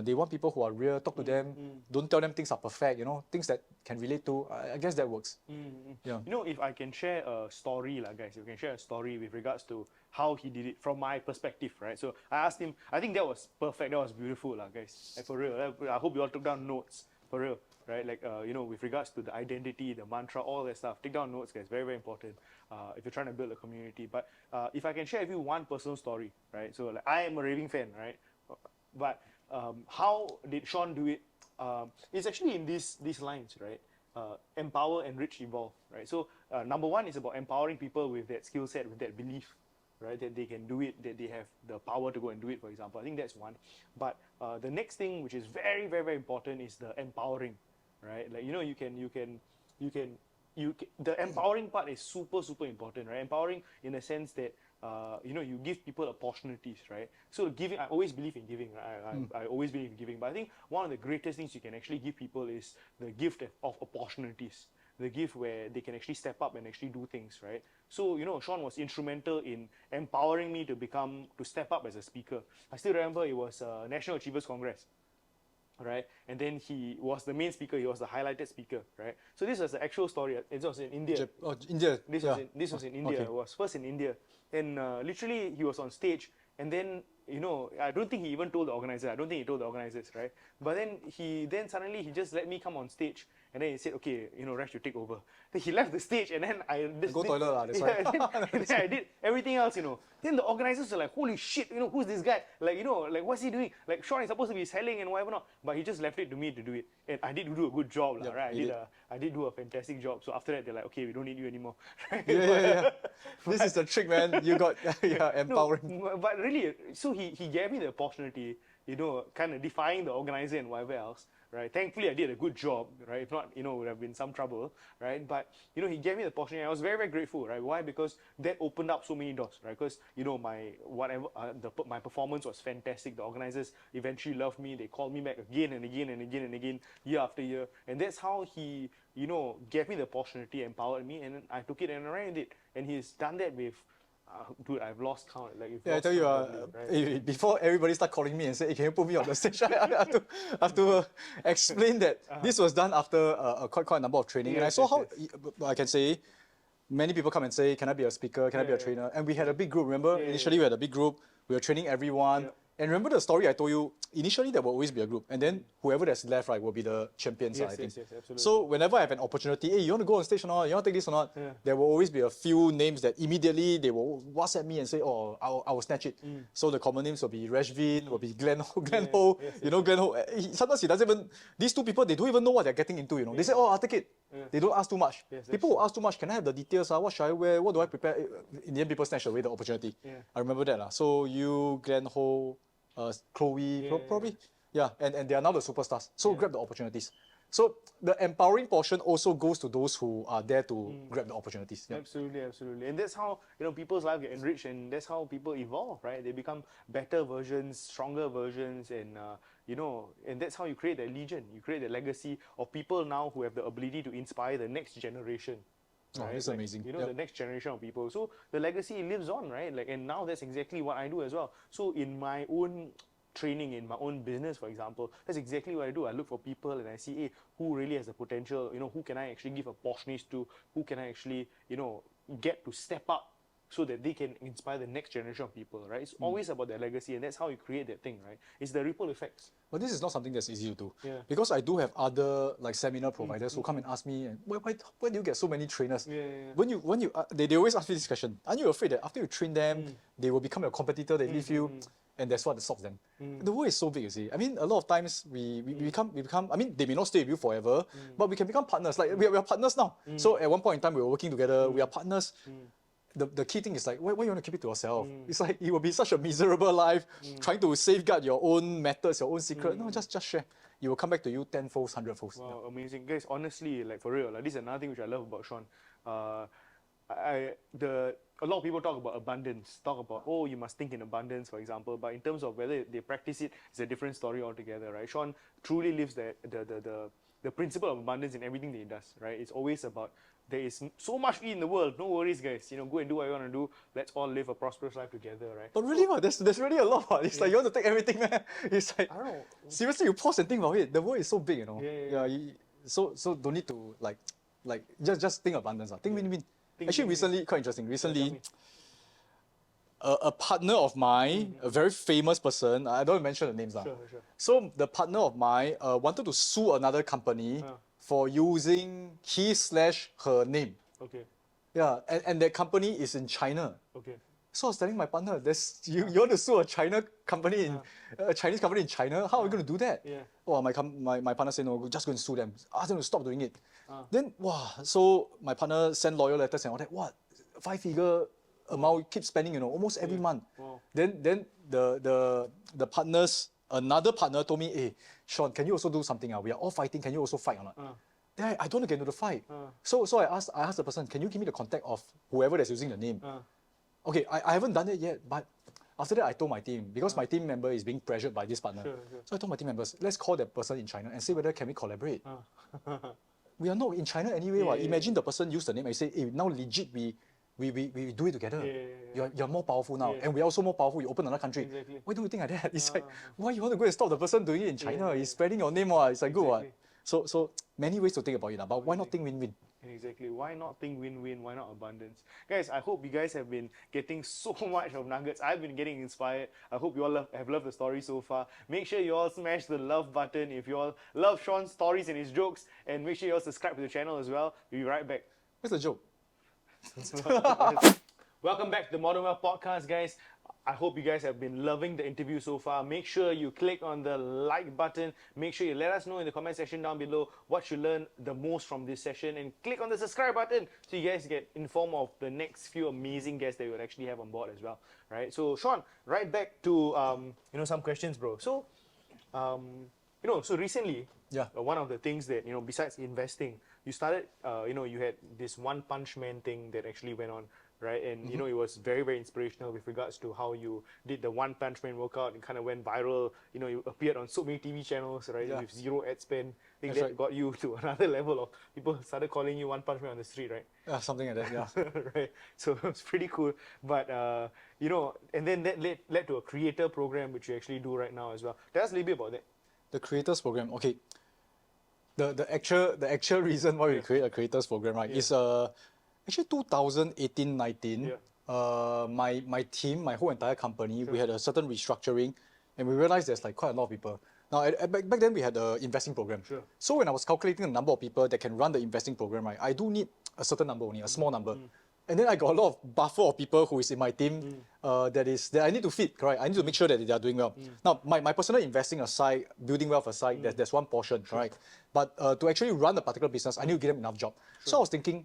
they want people who are real, talk to them, don't tell them things are perfect, you know, things that can relate to. I guess that works. Yeah. You know, if I can share a story, guys, if you can share a story with regards to how he did it from my perspective, right? So I asked him, I think that was perfect, that was beautiful, guys. Like, for real. I hope you all took down notes, for real. Right, like you know, with regards to the identity, the mantra, all that stuff. Take down notes, guys. Very, very important if you're trying to build a community. But if I can share with you one personal story, right? So, like, I am a raving fan, right? But how did Sean do it? It's actually in these lines, right? Empower, enrich, evolve, right? So, number 1 is about empowering people with that skill set, with that belief, right? That they can do it, that they have the power to go and do it, for example. I think that's one. But the next thing, which is very, very, very important, is the empowering. Right, like, you know, the empowering part is super, super important, right? Empowering in the sense that you know, you give people opportunities, right? So giving, I always believe in giving, right? I always believe in giving, but I think one of the greatest things you can actually give people is the gift of opportunities, the gift where they can actually step up and actually do things, right? So, you know, Sean was instrumental in empowering me to step up as a speaker. I still remember it was National Achievers Congress. Right, and then he was the main speaker. He was the highlighted speaker. Right, so this was the actual story. It was in India. India. This was in India. It was first in India, and literally he was on stage. And then, you know, I don't think he even told the organizer. I don't think he told the organizers, right? But then suddenly he just let me come on stage, And then he said, okay, you know, Resh, you take over. Then he left the stage, and then I Go toilet lah, that's yeah, why. and then I did everything else, you know. Then the organizers were like, holy shit, you know, who's this guy? Like, you know, like, what's he doing? Like, Sean is supposed to be selling and whatever not, but he just left it to me to do it. And I did do a good job, Yep, right? you I did do a fantastic job. So after that, they're like, okay, we don't need you anymore. Right? Yeah. This is the trick, man. You got empowering. No, but really, so he gave me the opportunity, you know, kind of defying the organizer and whatever else, right? Thankfully, I did a good job, right? If not, you know, would have been some trouble, right? But, you know, he gave me the opportunity. I was very, very grateful, right? Why? Because that opened up so many doors, right? Because, you know, my performance was fantastic. The organizers eventually loved me. They called me back again and again and again and again, year after year. And that's how he, you know, gave me the opportunity, empowered me, and then I took it and I ran with it. And he's done that with, dude, I've lost count. Like, Yeah, I tell you, right? before everybody start calling me and say, hey, can you put me on the stage? I have to explain that this was done after quite a number of training. And I saw how, I can say, many people come and say, can I be a speaker? Can I be a trainer? And we had a big group, remember? Initially, we had a big group. We were training everyone. Yeah. And remember the story I told you, initially there will always be a group. And then whoever that's left, right, will be the champions, I think. Yes, absolutely. So whenever I have an opportunity, hey, you want to go on stage or not? You want to take this or not? Yeah. There will always be a few names that immediately they will WhatsApp me and say, oh, I will snatch it. So the common names will be Resh, will be Glenn Ho. You know, Glenn Ho, sometimes he doesn't even, these two people, they don't even know what they're getting into, you know. They say, oh, I'll take it. They don't ask too much. People will ask too much. Can I have the details? What should I wear? What do I prepare? In the end, people snatch away the opportunity. I remember that. So you, Glenn Ho, Chloe, probably. Yeah, and they are now the superstars. So grab the opportunities. So the empowering portion also goes to those who are there to grab the opportunities. Yeah. Absolutely, absolutely. And that's how, you know, people's lives get enriched, and that's how people evolve, right? They become better versions, stronger versions, and you know, and that's how you create that legion. You create the legacy of people now who have the ability to inspire the next generation. Right? It's amazing. You know, the next generation of people. So the legacy lives on, right? Like, and now that's exactly what I do as well. So in my own training, in my own business, for example, that's exactly what I do. I look for people and I see, hey, who really has the potential, you know, who can I actually give opportunities to, who can I actually, you know, get to step up so that they can inspire the next generation of people, right? It's always about their legacy, and that's how you create that thing, right? It's the ripple effects. But this is not something that's easy to do. Yeah. Because I do have other like seminar providers who come and ask me, why do you get so many trainers? When you they always ask me this question, aren't you afraid that after you train them, they will become your competitor, they leave you? And that's what stops them. The world is so big, you see. I mean, a lot of times we become, I mean, they may not stay with you forever, but we can become partners. Like, we are partners now. So at one point in time, we were working together, we are partners. The key thing is like, why you want to keep it to yourself? It's like, it will be such a miserable life, trying to safeguard your own methods, your own secret. No, just share. It will come back to you tenfold, hundredfold. Wow, amazing. Guys, honestly, like for real, like, this is another thing which I love about Sean. A lot of people talk about abundance, talk about, oh, you must think in abundance, for example, but in terms of whether they practice it, it's a different story altogether, right? Sean truly lives the principle of abundance in everything that he does, right? It's always about, there is so much in the world, no worries, guys. You know, go and do what you want to do. Let's all live a prosperous life together, right? But really, there's really a lot. It's like you want to take everything, man. It's like, I don't know. Seriously, you pause and think about it. The world is so big, you know. So don't need to like just think abundance. Think win-win. Actually, recently, quite interesting. Recently, a partner of mine, a very famous person, I don't mention the names now. Sure. So the partner of mine wanted to sue another company for using his/her name. Okay. Yeah, and that company is in China. Okay. So I was telling my partner, you want to sue a China company a Chinese company in China? How are we going to do that? Yeah. Oh, my partner said, no, just go and sue them. Ask them to stop doing it. Then, wow, so my partner sent lawyer letters and all that. What? 5-figure amount, keep spending, you know, almost every month. Wow. Then the partners, another partner told me, hey, Sean, can you also do something? We are all fighting. Can you also fight or not? Then I don't want to get into the fight. So I asked the person, can you give me the contact of whoever that's using the name? Okay, I haven't done it yet, but after that I told my team, because my team member is being pressured by this partner. Sure. So I told my team members, let's call that person in China and see whether can we collaborate. We are not in China anyway. Imagine the person use the name and say, hey, now legit we do it together. You're more powerful now, and we're also more powerful. You open another country. Exactly. Why do you think like that? It's like, why you want to go and stop the person doing it in China? He's spreading your name. It's like good. So many ways to think about it, but why not think win-win? Exactly. Why not think win-win? Why not abundance? Guys, I hope you guys have been getting so much of nuggets. I've been getting inspired. I hope you all have loved the story so far. Make sure you all smash the love button if you all love Sean's stories and his jokes. And make sure you all subscribe to the channel as well. We'll be right back. What's the joke? Welcome back to the Modern Wealth Podcast, guys. I hope you guys have been loving the interview so far. Make sure you click on the like button. Make sure you let us know in the comment section down below what you learned the most from this session. And click on the subscribe button so you guys get informed of the next few amazing guests that we will actually have on board as well. Right? So, Sean, right back to some questions, bro. So, so recently, one of the things that, besides investing, you started, you had this One Punch Man thing that actually went on, right? And, it was very, very inspirational with regards to how you did the One Punch Man workout and kind of went viral. You appeared on so many TV channels, right? With zero ad spend. I think that got you to another level of people started calling you One Punch Man on the street, right? Yeah, something like that, yeah. Right. So it was pretty cool. But, and then that led to a creator program, which you actually do right now as well. Tell us a little bit about that. The creators program, okay. The actual reason why we create a creators program, right, is actually 2018-19. My team, my whole entire company, we had a certain restructuring, and we realized there's like quite a lot of people. Now, back then we had an investing program. So when I was calculating the number of people that can run the investing program, right, I do need a certain number only, a small number. And then I got a lot of buffer of people who is in my team that I need to feed, correct? I need to make sure that they are doing well. Now, my personal investing aside, building wealth aside, there's one portion, right? But to actually run a particular business, I need to give them enough job. So I was thinking,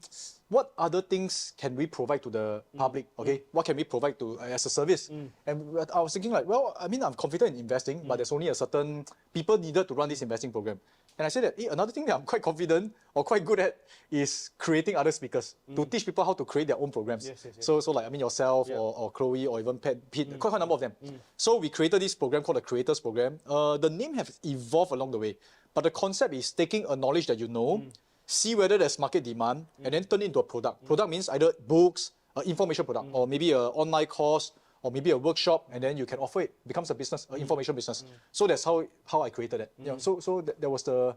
what other things can we provide to the public, okay? What can we provide to as a service? And I was thinking like, well, I mean, I'm confident in investing, but there's only a certain people needed to run this investing program. And I said that another thing that I'm quite confident or quite good at is creating other speakers to teach people how to create their own programs. So like, I mean, yourself or Chloe or even Pete, quite a number of them. So we created this program called the Creators Program. The name has evolved along the way, but the concept is taking a knowledge that you know, see whether there's market demand, and then turn it into a product. Product means either books, information product, or maybe an online course, or maybe a workshop, and then you can offer it. Becomes a business, an information business. So that's how I created it. So that was the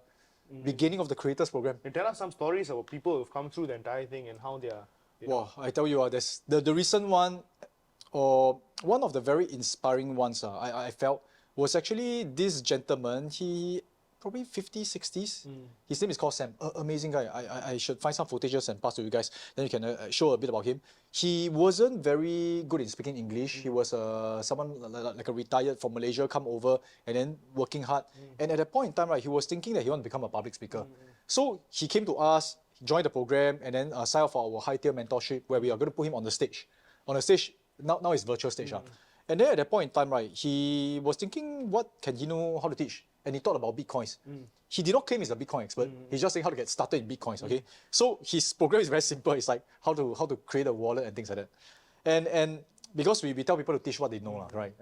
beginning of the Creators Program. And tell us some stories about people who've come through the entire thing and how they are. Wow, I tell you, there's the recent one, or one of the very inspiring ones I felt was actually this gentleman. He probably 50s, 60s. His name is called Sam. Amazing guy. I should find some footages and pass to you guys. Then you can show a bit about him. He wasn't very good in speaking English. He was someone like a retired from Malaysia, come over and then working hard. And at that point in time, right, he was thinking that he wanted to become a public speaker. So he came to us, joined the program, and then signed up for our high tier mentorship, where we are going to put him on the stage. On the stage, now it's virtual stage. And then at that point in time, right, he was thinking, what can he know how to teach? And he thought about Bitcoins. He did not claim he's a Bitcoin expert. He's just saying how to get started in Bitcoins, okay? So his program is very simple. It's like how to create a wallet and things like that. And because we tell people to teach what they know, right?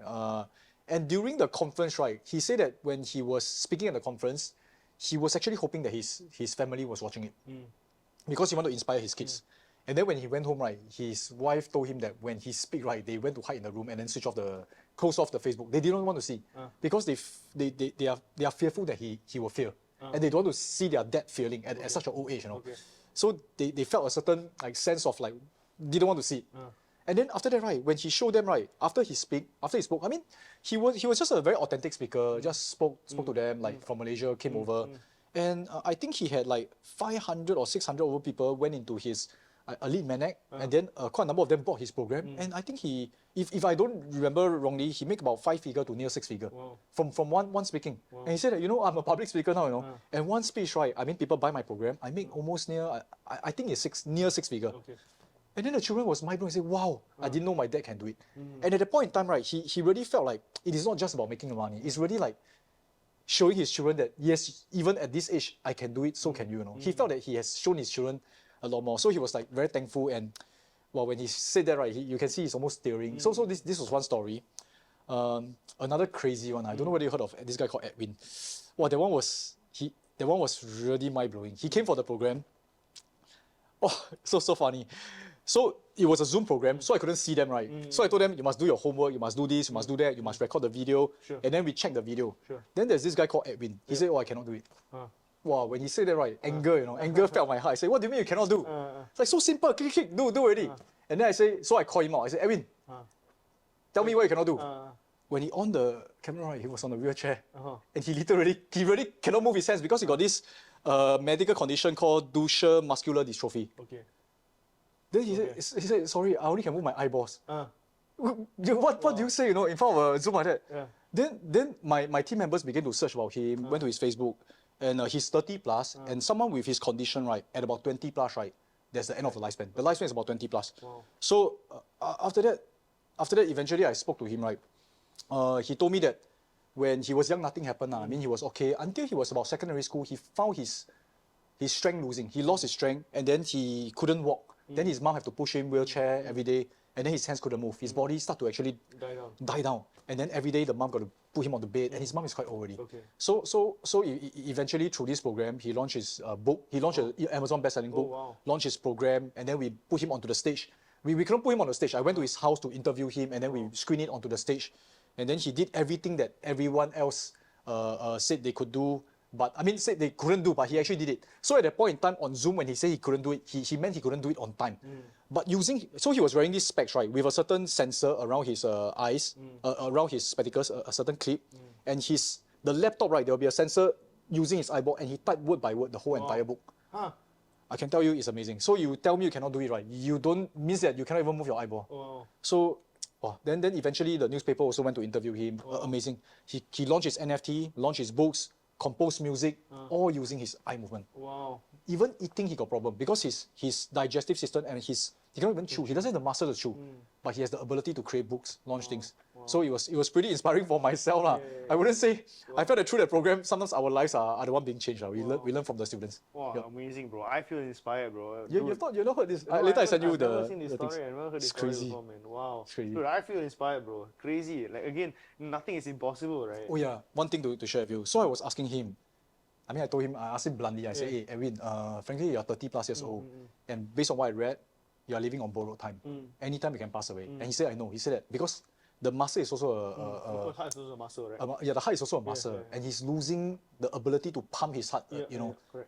And during the conference, right, he said that when he was speaking at the conference, he was actually hoping that his family was watching it. Because he wanted to inspire his kids. And then when he went home, right, his wife told him that when he speak, right, they went to hide in the room and then close off the Facebook. They didn't want to see because they are fearful that he will fail, and they don't want to see their dad failing at such an old age, So they felt a certain like sense of like didn't want to see. And then after that, right, when he showed them, right, after he spoke, I mean, he was just a very authentic speaker. Just spoke to them like from Malaysia, came over, and I think he had like 500 or 600 over people went into his elite maniac, and then quite a number of them bought his program. And I think he, if I don't remember wrongly, he make about 5 figure to near 6 figure from one speaking. And he said that, I'm a public speaker now, and one speech, right, I mean, people buy my program, I make almost near, I think it's near 6 figure. And then the children was mind blown. He said, wow, I didn't know my dad can do it. And at the point in time, right, he really felt like it is not just about making money. It's really like showing his children that, yes, even at this age, I can do it, so can you, He felt that he has shown his children a lot more. So he was like very thankful, and well, when he said that, right, you can see he's almost tearing. So this was one story. Another crazy one. I don't know whether you heard of this guy called Edwin. Well, that one was really mind blowing. He came for the program. Oh, so funny. So it was a Zoom program, so I couldn't see them, right? So I told them, you must do your homework, you must do this, you must do that, you must record the video, and then we check the video. Then there's this guy called Edwin. He said, oh, I cannot do it. wow, when he said that, right, anger, you know, anger felt my heart. I said, what do you mean you cannot do? It's like so simple, click, do already. And then I say, so I call him out. I said, Edwin, tell me what you cannot do. When he on the camera, right, he was on a wheelchair. And he really cannot move his hands because he got this medical condition called Duchenne muscular dystrophy. Okay. Then he said, sorry, I only can move my eyeballs. What do you say, you know, in front of a Zoom like that? Then my team members began to search about him, went to his Facebook, and he's 30 plus, and someone with his condition, right, at about 20 plus, right, that's the end of the lifespan. The lifespan is about 20 plus. So after that, eventually I spoke to him, right. He told me that when he was young, nothing happened. I mean, he was okay until he was about secondary school. He found his strength losing. He lost his strength, and then he couldn't walk. Then his mom had to push him wheelchair every day, and then his hands couldn't move. His body started to actually die down. And then every day the mom got to put him on the bed, and his mom is quite old already. So eventually through this program, he launched his book. He launched an Amazon best-selling book. Launched his program, and then we put him onto the stage. We couldn't put him on the stage. I went to his house to interview him, and then we screened it onto the stage. And then he did everything that everyone else said they could do, but I mean said they couldn't do, but he actually did it. So at that point in time on Zoom, when he said he couldn't do it, he meant he couldn't do it on time. But so he was wearing these specs, right, with a certain sensor around his eyes, around his spectacles, a certain clip, and the laptop, right, there will be a sensor using his eyeball, and he typed word by word the whole entire book. I can tell you it's amazing. So you tell me you cannot do it, right? You don't means that you cannot even move your eyeball. So. Then eventually the newspaper also went to interview him. Amazing. He launched his NFT, launched his books, composed music, all using his eye movement. Even eating he got problem because his digestive system and he cannot even chew. He doesn't have the muscle to chew, but he has the ability to create books, launch things. So it was pretty inspiring for myself. I wouldn't say, I felt that through that program, sometimes our lives are the one being changed. We learn from the students. Wow, amazing, bro. I feel inspired, bro. You've not heard this? Later I send you I've the never seen this story. things. I've never heard this It's story crazy. before, man. Wow. It's crazy. Dude, I feel inspired, bro. Crazy. Like, again, nothing is impossible, right? Oh yeah, one thing to share with you. So I was asking him, I asked him bluntly, I said, hey, Edwin, frankly, you're 30 plus years old, and based on what I read, you are living on borrowed time. Anytime you can pass away. And he said, I know. He said that because the muscle is also Heart is also a muscle, right? the heart is also a muscle, and he's losing the ability to pump his heart,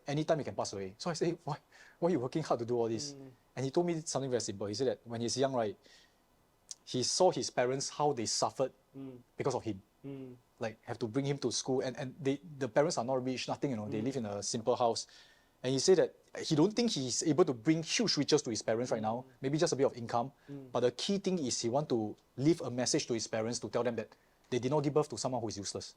anytime he can pass away. So I said, why are you working hard to do all this? And he told me something very simple. He said that when he's young, right, he saw his parents, how they suffered because of him. Like, have to bring him to school, and the parents are not rich, nothing, they live in a simple house. And he said that he don't think he's able to bring huge riches to his parents right now, maybe just a bit of income. But the key thing is he want to leave a message to his parents to tell them that they did not give birth to someone who is useless.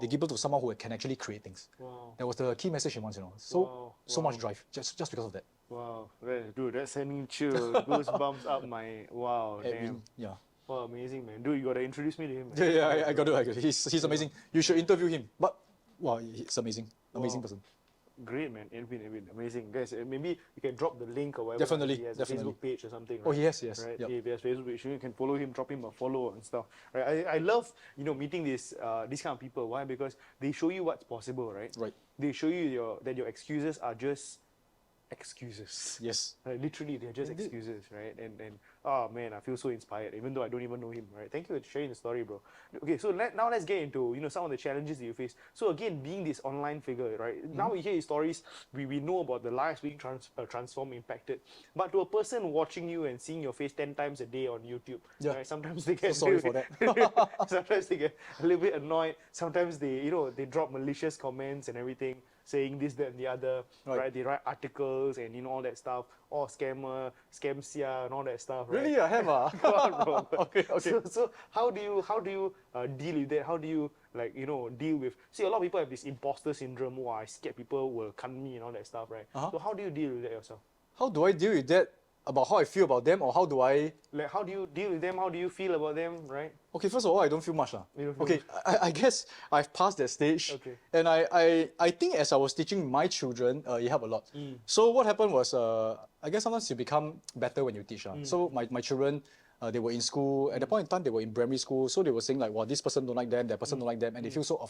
They give birth to someone who can actually create things. That was the key message he wants, So much drive, just because of that. Wow, dude, that's sending chill, goosebumps up my, wow, damn. Yeah. Wow, amazing, man. Dude, you gotta introduce me to him. Yeah, I got to. He's amazing. You should interview him. But, wow, he's amazing. Amazing person. Great, man. Edwin, amazing. Guys, maybe you can drop the link or whatever. Definitely, He has definitely. a Facebook page or something. Right? Oh, yes. Right? Yep. If he has Facebook page, you can follow him, drop him a follow and stuff. Right? I love, meeting these kind of people. Why? Because they show you what's possible, right? Right. They show you that your excuses are just excuses. Yes. Right? Literally, they're just excuses, right? And oh man, I feel so inspired, even though I don't even know him, right? Thank you for sharing the story, bro. Okay, so now let's get into some of the challenges that you face. So again, being this online figure, right? Now we hear his stories, we know about the lives being transformed, impacted. But to a person watching you and seeing your face 10 times a day on YouTube, right? Sometimes they get sorry for that. sometimes they get a little bit annoyed. Sometimes they they drop malicious comments and everything, saying this, that, and the other, right? They write articles and all that stuff, or scammer, Sean Seah, and all that stuff, right? Really, I have Come on, bro. Okay. So how do you deal with that? How do you deal with? See, a lot of people have this imposter syndrome. Oh, I scared people will con me and all that stuff, right? So how do you deal with that yourself? How do I deal with that? About how I feel about them, or how do I? Like, how do you deal with them? How do you feel about them, right? Okay, first of all, I don't feel much. Okay, I guess I've passed that stage. Okay. And I think as I was teaching my children, it helped a lot. So what happened was, I guess sometimes you become better when you teach. So my children, they were in school. At the point in time, they were in primary school. So they were saying like, well, this person don't like them, that person don't like them. And they feel so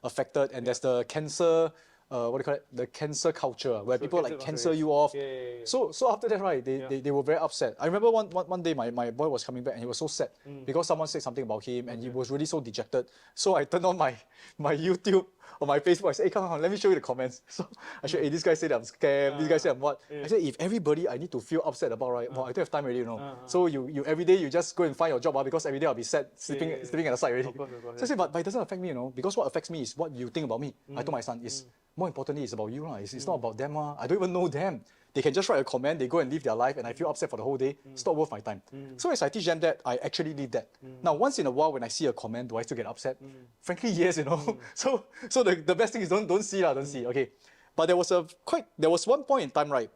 affected. And there's the cancer what do you call it? The cancel culture, where Sure, people cancel like culture, cancel yes. you off. Yeah. So after that, right, they were very upset. I remember one day my boy was coming back and he was so sad because someone said something about him and he was really so dejected. So I turned on my YouTube or my Facebook. I said, hey, come on, let me show you the comments. So I said, hey, this guy said I'm scammed. This guy said I'm what? I said, if everybody I need to feel upset about, right? Well, I don't have time already, you know. So you every day you just go and find your job, because every day I'll be sad, sleeping at the side already. Of course, So I said, but it doesn't affect me, you know, because what affects me is what you think about me. I told my son, is more importantly, it's about you. It's not about them. I don't even know them. They can just write a comment, they go and live their life, and I feel upset for the whole day. It's not worth my time. So as I teach them that, I actually leave that. Now, once in a while, when I see a comment, do I still get upset? Frankly, yes, you know. So the best thing is don't see, okay. But there was one point in time, right?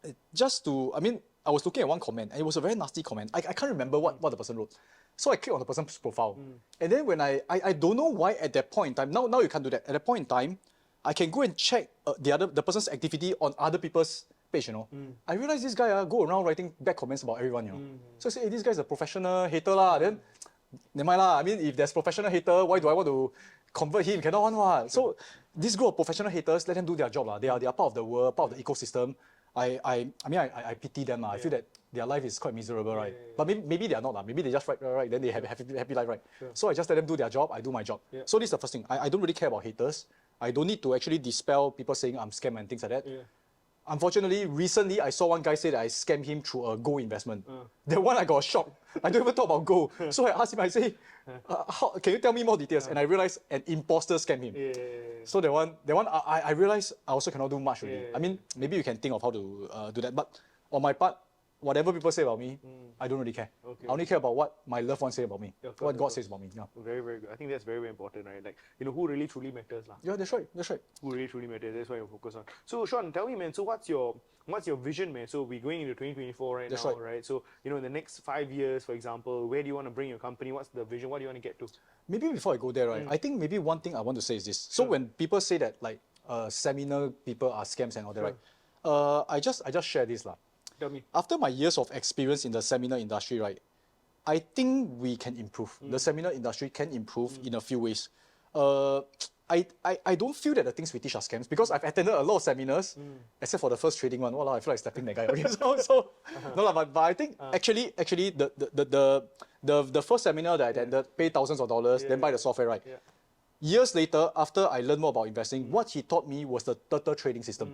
I was looking at one comment, and it was a very nasty comment. I can't remember what the person wrote. So I clicked on the person's profile. And then when I don't know why at that point in time, now you can't do that. At that point in time, I can go and check the person's activity on other people's page, you know. I realized this guy go around writing bad comments about everyone, you know. So I say, hey, this guy's a professional hater lah. Then, never mind lah. I mean, if there's professional hater, why do I want to convert him? Cannot one what. So this group of professional haters, let them do their job lah. They are part of the world, part of the ecosystem. I pity them. I feel that their life is quite miserable, right? But maybe they are not. Maybe they just write, then they have a happy life, right? So I just let them do their job, I do my job. So this is the first thing. I don't really care about haters. I don't need to actually dispel people saying I'm scam and things like that. Unfortunately, recently I saw one guy say that I scammed him through a gold investment. That one I got shocked. I don't even talk about gold. So I asked him, I say, can you tell me more details? And I realized an imposter scammed him. So that one I realized I also cannot do much really. I mean, maybe you can think of how to do that. But on my part, whatever people say about me, I don't really care. I only care about what my loved ones say about me, what God says about me. Yeah. Very, very good. I think that's very, very important, right? Like, you know, who really truly matters lah. Yeah, that's right. Who really truly matters, that's what you focus on. So Sean, tell me, man, so what's your vision, man? So we're going into 2024 That's now, right. So, you know, in the next 5 years, for example, where do you want to bring your company? What's the vision? What do you want to get to? Maybe before I go there, right, I think maybe one thing I want to say is this. So when people say that like seminar people are scams and all that, right, I just share this lah. Tell me. After my years of experience in the seminar industry, right, I think we can improve. The seminar industry can improve in a few ways. I don't feel that the things we teach are scams because I've attended a lot of seminars, except for the first trading one. Walao, I feel like slapping that guy. Okay, no lah, but I think actually the first seminar that I attended, pay thousands of dollars, then buy the software, right? Years later, after I learned more about investing, what he taught me was the turtle trading system.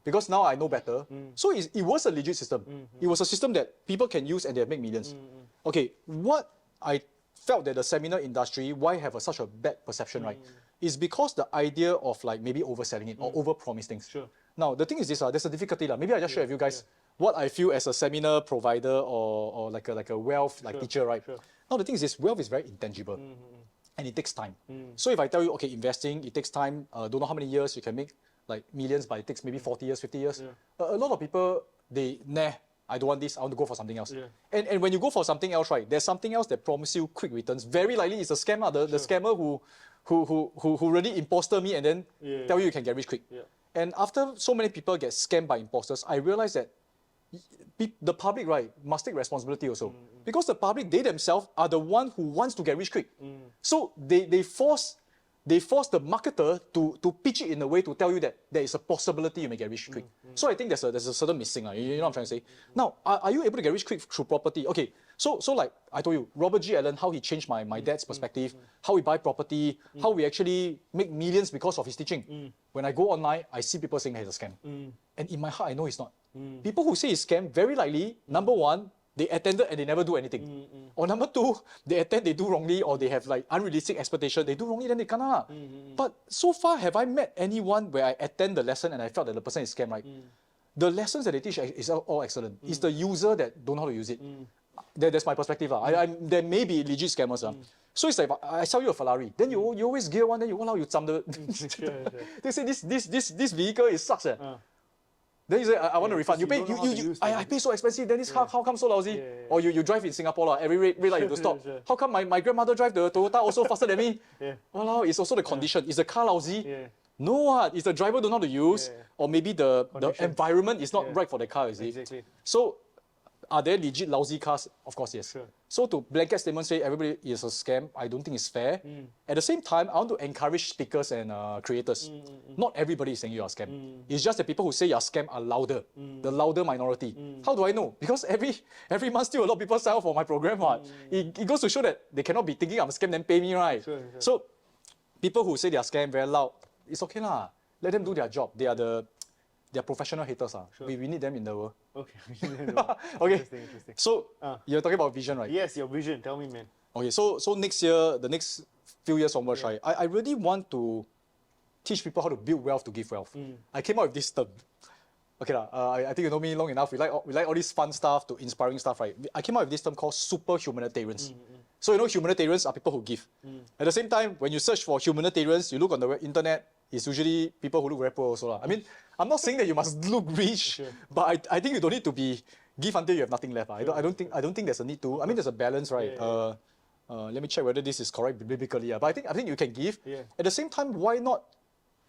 Because now I know better. So it was a legit system. It was a system that people can use and they make millions. Okay, what I felt that the seminar industry, why have such a bad perception, right? Is because the idea of like maybe overselling it or overpromise things. Sure. Now, the thing is this, there's a difficulty. Maybe I just share with you guys what I feel as a seminar provider or like a wealth teacher, right? Now, the thing is this, wealth is very intangible. And it takes time. So if I tell you, okay, investing, it takes time, don't know how many years you can make like millions, but it takes maybe 40 years, 50 years. A lot of people, I don't want this, I want to go for something else. And when you go for something else, right, there's something else that promises you quick returns. Very likely it's a scammer, the scammer who really imposter me and then tell you can get rich quick. And after so many people get scammed by imposters, I realized that the public, right, must take responsibility also. Because the public, they themselves are the one who wants to get rich quick. So they force the marketer to pitch it in a way to tell you that there is a possibility you may get rich quick. So I think there's a certain missing. You know what I'm trying to say? Now, are you able to get rich quick through property? Okay, so like I told you, Robert G. Allen, how he changed my dad's perspective, how we buy property, how we actually make millions because of his teaching. When I go online, I see people saying it's a scam. And in my heart, I know it's not. People who say it's scam, very likely, number one, they attended and they never do anything. Or number two, they attend, they do wrongly, or they have like unrealistic expectation, they do wrongly, then they kena. But so far, have I met anyone where I attend the lesson and I felt that the person is scam, right? The lessons that they teach is all excellent. It's the user that don't know how to use it. That's my perspective. There may be legit scammers. So it's like, I sell you a Ferrari, then you always gear one, then you allow you some they say this vehicle is sucks. Then you say, I want to refund. I pay so expensive, then this car, how come so lousy? Or you drive in Singapore, every red light you have to stop. How come my grandmother drive the Toyota also faster than me? Walao, it's also the condition. Is the car lousy? No, it's the driver don't know how to use, or maybe the environment is not right for the car, you see. Exactly. So are there legit lousy cars? Of course, yes. Sure. So to blanket statement say everybody is a scam, I don't think it's fair. At the same time, I want to encourage speakers and creators. Not everybody is saying you're a scam. It's just the people who say you're a scam are louder, the louder minority. How do I know? Because every month still a lot of people sign up for my program. It goes to show that they cannot be thinking I'm a scam then pay me, right? Sure. So people who say they're scam very loud, it's okay lah. Let them do their job. They are professional haters. Sure. We need them in the world. Okay. Okay. Interesting. So you're talking about vision, right? Yes, your vision. Tell me, man. Okay. So next year, the next few years onwards, right? I really want to teach people how to build wealth to give wealth. I came up with this term. Okay lah. I think you know me long enough. We like all this fun stuff to inspiring stuff, right? I came up with this term called super humanitarians. So you know humanitarians are people who give. At the same time, when you search for humanitarians, you look on the internet, it's usually people who look very poor also lah. I mean, I'm not saying that you must look rich, but I think you don't need to give until you have nothing left. I don't think there's a need to. I mean, there's a balance, right? Let me check whether this is correct biblically. But I think you can give. At the same time, why not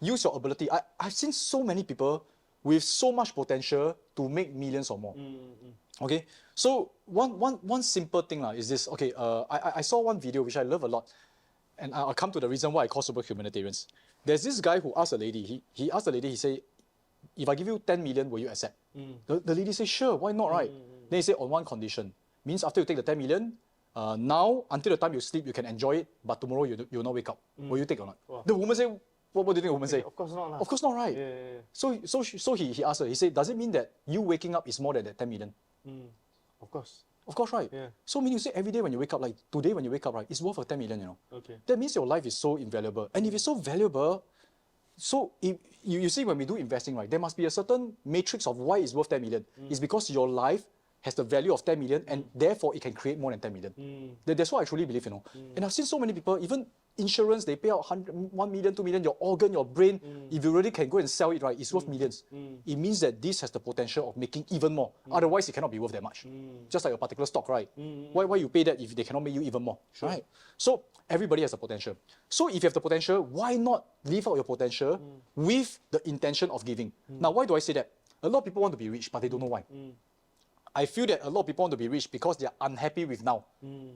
use your ability? I've seen so many people with so much potential to make millions or more. Okay, so one simple thing is this. Okay, I saw one video which I love a lot, and I'll come to the reason why I call super humanitarians. There's this guy who asked a lady. He asked the lady. He said, "If I give you 10 million, will you accept?" The lady said, "Sure, why not, right?" Then he said, "On one condition. Means after you take the 10 million, now until the time you sleep, you can enjoy it, but tomorrow you'll not wake up. Will you take or not?" Wow. The woman said, "What do you think the woman say?" Of course not lah. Of course not, right? Yeah. So he asked her. He said, "Does it mean that you waking up is more than that 10 million?" Of course. Of course, right? Yeah. So mean you say every day when you wake up, like today when you wake up, right, it's worth of 10 million, you know. Okay. That means your life is so invaluable. And if it's so valuable, so if you see when we do investing, right, there must be a certain matrix of why it's worth 10 million. It's because your life has the value of 10 million and therefore it can create more than 10 million. That's what I truly believe, you know. And I've seen so many people, even insurance, they pay out 1 million, 2 million, your organ, your brain. If you really can go and sell it, right, it's worth millions. It means that this has the potential of making even more. Otherwise, it cannot be worth that much. Just like a particular stock, right? Why you pay that if they cannot make you even more, right? So everybody has the potential. So if you have the potential, why not live out your potential with the intention of giving? Now, why do I say that? A lot of people want to be rich, but they don't know why. I feel that a lot of people want to be rich because they are unhappy with now.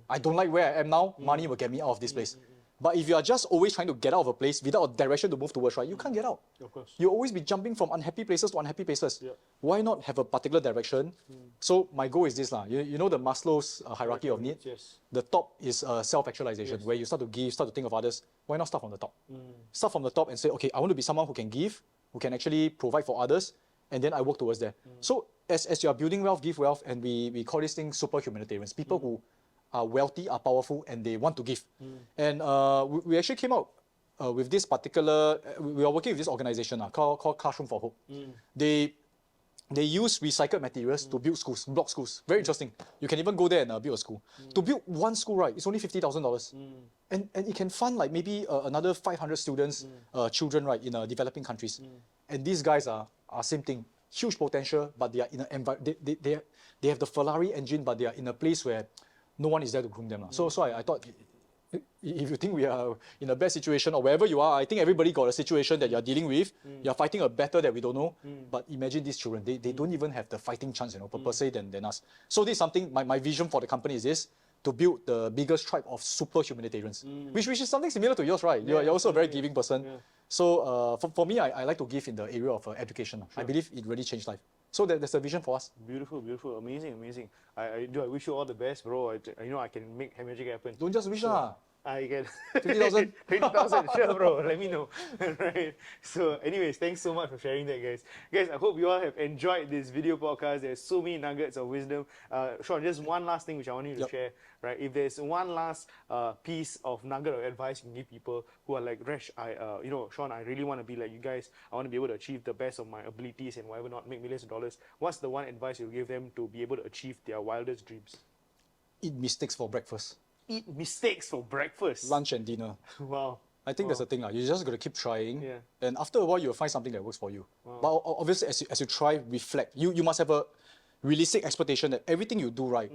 I don't like where I am now. Money will get me out of this place. But if you are just always trying to get out of a place without a direction to move towards, right, you can't get out. Of course. You'll always be jumping from unhappy places to unhappy places. Why not have a particular direction? So my goal is this. You know the Maslow's hierarchy of needs? Yes. The top is self-actualization, where you start to give, start to think of others. Why not start from the top? Start from the top and say, okay, I want to be someone who can give, who can actually provide for others, and then I work towards that. So as you are building wealth, give wealth, and we call this thing super humanitarians, people who are wealthy, are powerful, and they want to give. And we actually came out with this particular, we are working with this organization called Classroom for Hope. They use recycled materials to build schools, block schools. Very interesting. You can even go there and build a school. To build one school, right, it's only $50,000. And it can fund like maybe another 500 students, children, right, in developing countries. And these guys are same thing. Huge potential, but they are in they have the Ferrari engine, but they are in a place where no one is there to groom them. So I thought, if you think we are in a bad situation or wherever you are, I think everybody got a situation that you're dealing with. You're fighting a battle that we don't know. But imagine these children, they don't even have the fighting chance, per se than us. So this is something, my vision for the company is this, to build the biggest tribe of super humanitarians, which is something similar to yours, right? You're also a very giving person. So for me, I like to give in the area of education. I believe it really changed life. So there's a vision for us. Beautiful, amazing. I wish you all the best, bro. I can make magic happen. Don't just wish lah. I get 20,000. 20,000, sure, bro. Let me know. Right. So, anyways, thanks so much for sharing that, guys. Guys, I hope you all have enjoyed this video podcast. There's so many nuggets of wisdom. Sean, just one last thing which I want you to share. Right. If there's one last piece of nugget of advice you can give people who are like, Resh, Sean, I really want to be like you guys. I want to be able to achieve the best of my abilities and whatever, not make millions of dollars. What's the one advice you give them to be able to achieve their wildest dreams? Eat mistakes for breakfast. Eat mistakes for breakfast. Lunch and dinner. Wow. I think that's the thing. You just got to keep trying. And after a while, you'll find something that works for you. But obviously, as you try, reflect. You must have a realistic expectation that everything you do right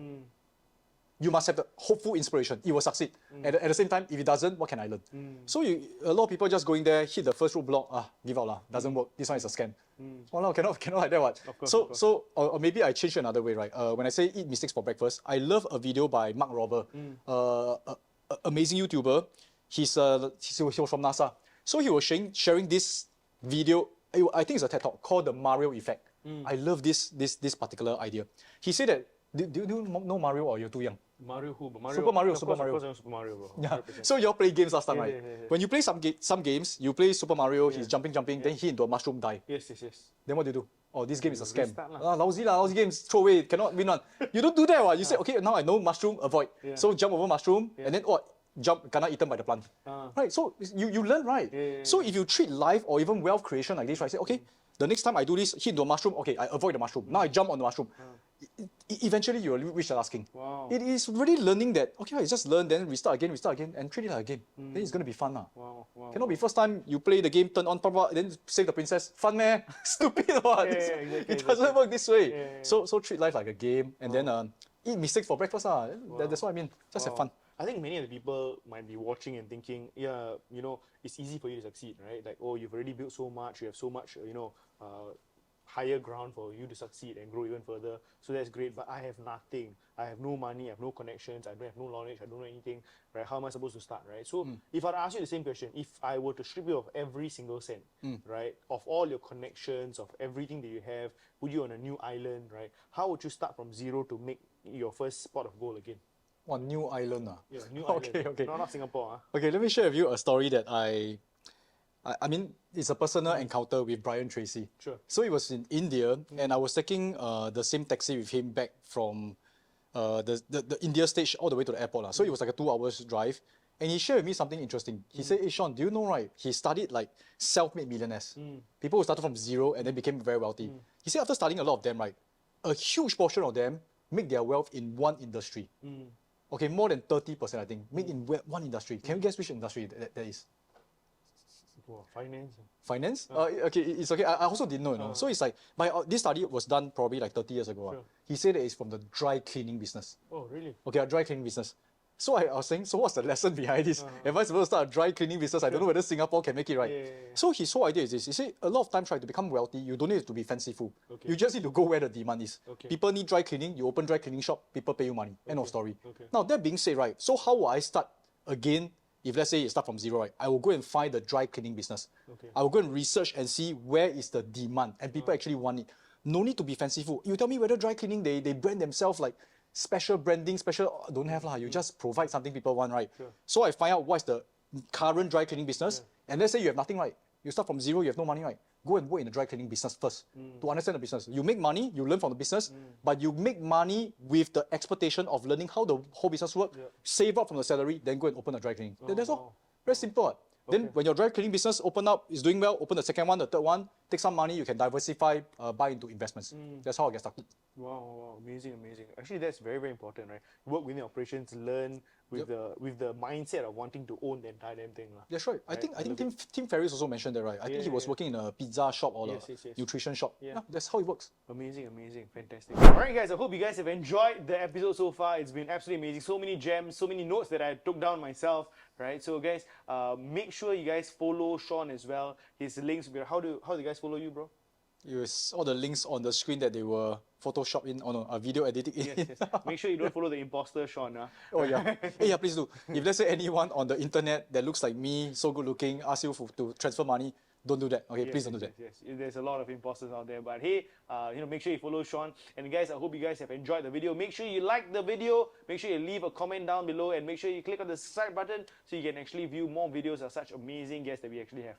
you must have the hopeful inspiration. It will succeed. At the same time, if it doesn't, what can I learn? So a lot of people just going there, hit the first roadblock, give up lah, doesn't work. This one is a scam. Oh no, cannot like that one. Or maybe I change it another way, right? When I say eat mistakes for breakfast, I love a video by Mark Robber, amazing YouTuber. He was from NASA. So he was sharing this video. I think it's a TED Talk called the Mario Effect. I love this particular idea. He said that, do you know Mario or you're too young? Mario who? Super Mario. Of course I know Super Mario, bro. Yeah. So you all play games last time, right? Yeah. When you play some games, you play Super Mario, he's jumping, then he into a mushroom die. Yes. Then what do? Oh, this game is a scam. Restart lah. Lousy games, throw away, cannot win one. You don't do that, what? You say, okay, now I know mushroom, avoid. So jump over mushroom, and then what? Jump, kena eaten by the plant. Right, so you learn, right? So if you treat life or even wealth creation like this, right, say, okay, the next time I do this, hit into a mushroom, okay, I avoid the mushroom. Now I jump on the mushroom. Eventually you will reach the last king. Wow. It is really learning that, okay, it's just learn, then restart again, and treat it like a game. Then it's going to be fun. Wow. Cannot be first time you play the game, turn on, then save the princess. Fun, man. Stupid. Exactly. It doesn't work this way. So treat life like a game, and then eat mistakes for breakfast. That's what I mean. Just have fun. I think many of the people might be watching and thinking, yeah, it's easy for you to succeed, right? Like, oh, you've already built so much, you have so much, higher ground for you to succeed and grow even further. So that's great, but I have nothing. I have no money, I have no connections, I don't have no knowledge, I don't know anything, right? How am I supposed to start, right? So if I ask you the same question, if I were to strip you of every single cent, right, of all your connections, of everything that you have, put you on a new island, right, how would you start from zero to make your first spot of gold again? One new island. Yeah, new island. Okay. No, not Singapore. Okay, let me share with you a story that I mean, it's a personal encounter with Brian Tracy. Sure. So it was in India, and I was taking the same taxi with him back from the India stage all the way to the airport. So it was like a 2 hours drive. And he shared with me something interesting. He said, hey Sean, do you know, right, he studied like self-made millionaires. People who started from zero and then became very wealthy. He said after studying a lot of them, right, a huge portion of them make their wealth in one industry. Okay, more than 30%, I think, made in one industry. Can you guess which industry that is? Finance. Finance? Okay, it's okay. I also didn't know. So it's like, this study was done probably like 30 years ago. Sure. He said that it's from the dry cleaning business. Oh, really? Okay, a dry cleaning business. So I was saying, so what's the lesson behind this? Am I supposed to start a dry cleaning business? I don't know whether Singapore can make it right. So his whole idea is this. He said, a lot of times, to become wealthy, you don't need to be fanciful. You just need to go where the demand is. People need dry cleaning, you open dry cleaning shop, people pay you money. End of story. Now, that being said, right, so how will I start again? If let's say you start from zero, right, I will go and find the dry cleaning business. I will go and research and see where is the demand and people actually want it. No need to be fanciful. You tell me whether dry cleaning, they brand themselves like special branding, don't have lah. You just provide something people want, right? So I find out what's the current dry cleaning business, and let's say you have nothing, right? You start from zero, you have no money, right? Go and work in the dry cleaning business first to understand the business. You make money, you learn from the business, but you make money with the expectation of learning how the whole business works, save up from the salary, then go and open a dry cleaning. That's all. Very simple. Then when your dry cleaning business open up, is doing well, open the second one, the third one, take some money, you can diversify, buy into investments. That's how I get started. Wow, amazing. Actually, that's very, very important, right? Work within operations, learn with the mindset of wanting to own the entire damn thing. That's right. I think Tim Ferriss also mentioned that, right? I think he was working in a pizza shop or a nutrition shop. That's how it works. Amazing, fantastic. Alright guys, I hope you guys have enjoyed the episode so far. It's been absolutely amazing. So many gems, so many notes that I took down myself, right? So guys, make sure you guys follow Sean as well. His links, how do you guys follow you, bro? Use all the links on the screen that they were Photoshop in, video editing in. Yes. Make sure you don't follow the imposter Sean. Oh yeah. Hey, yeah, please do. If let's say anyone on the internet that looks like me, so good looking, ask you to transfer money, don't do that. Okay, please don't do that. Yes. There's a lot of imposters out there, but hey, make sure you follow Sean. And guys, I hope you guys have enjoyed the video. Make sure you like the video. Make sure you leave a comment down below, and make sure you click on the subscribe button so you can actually view more videos of such amazing guests that we actually have.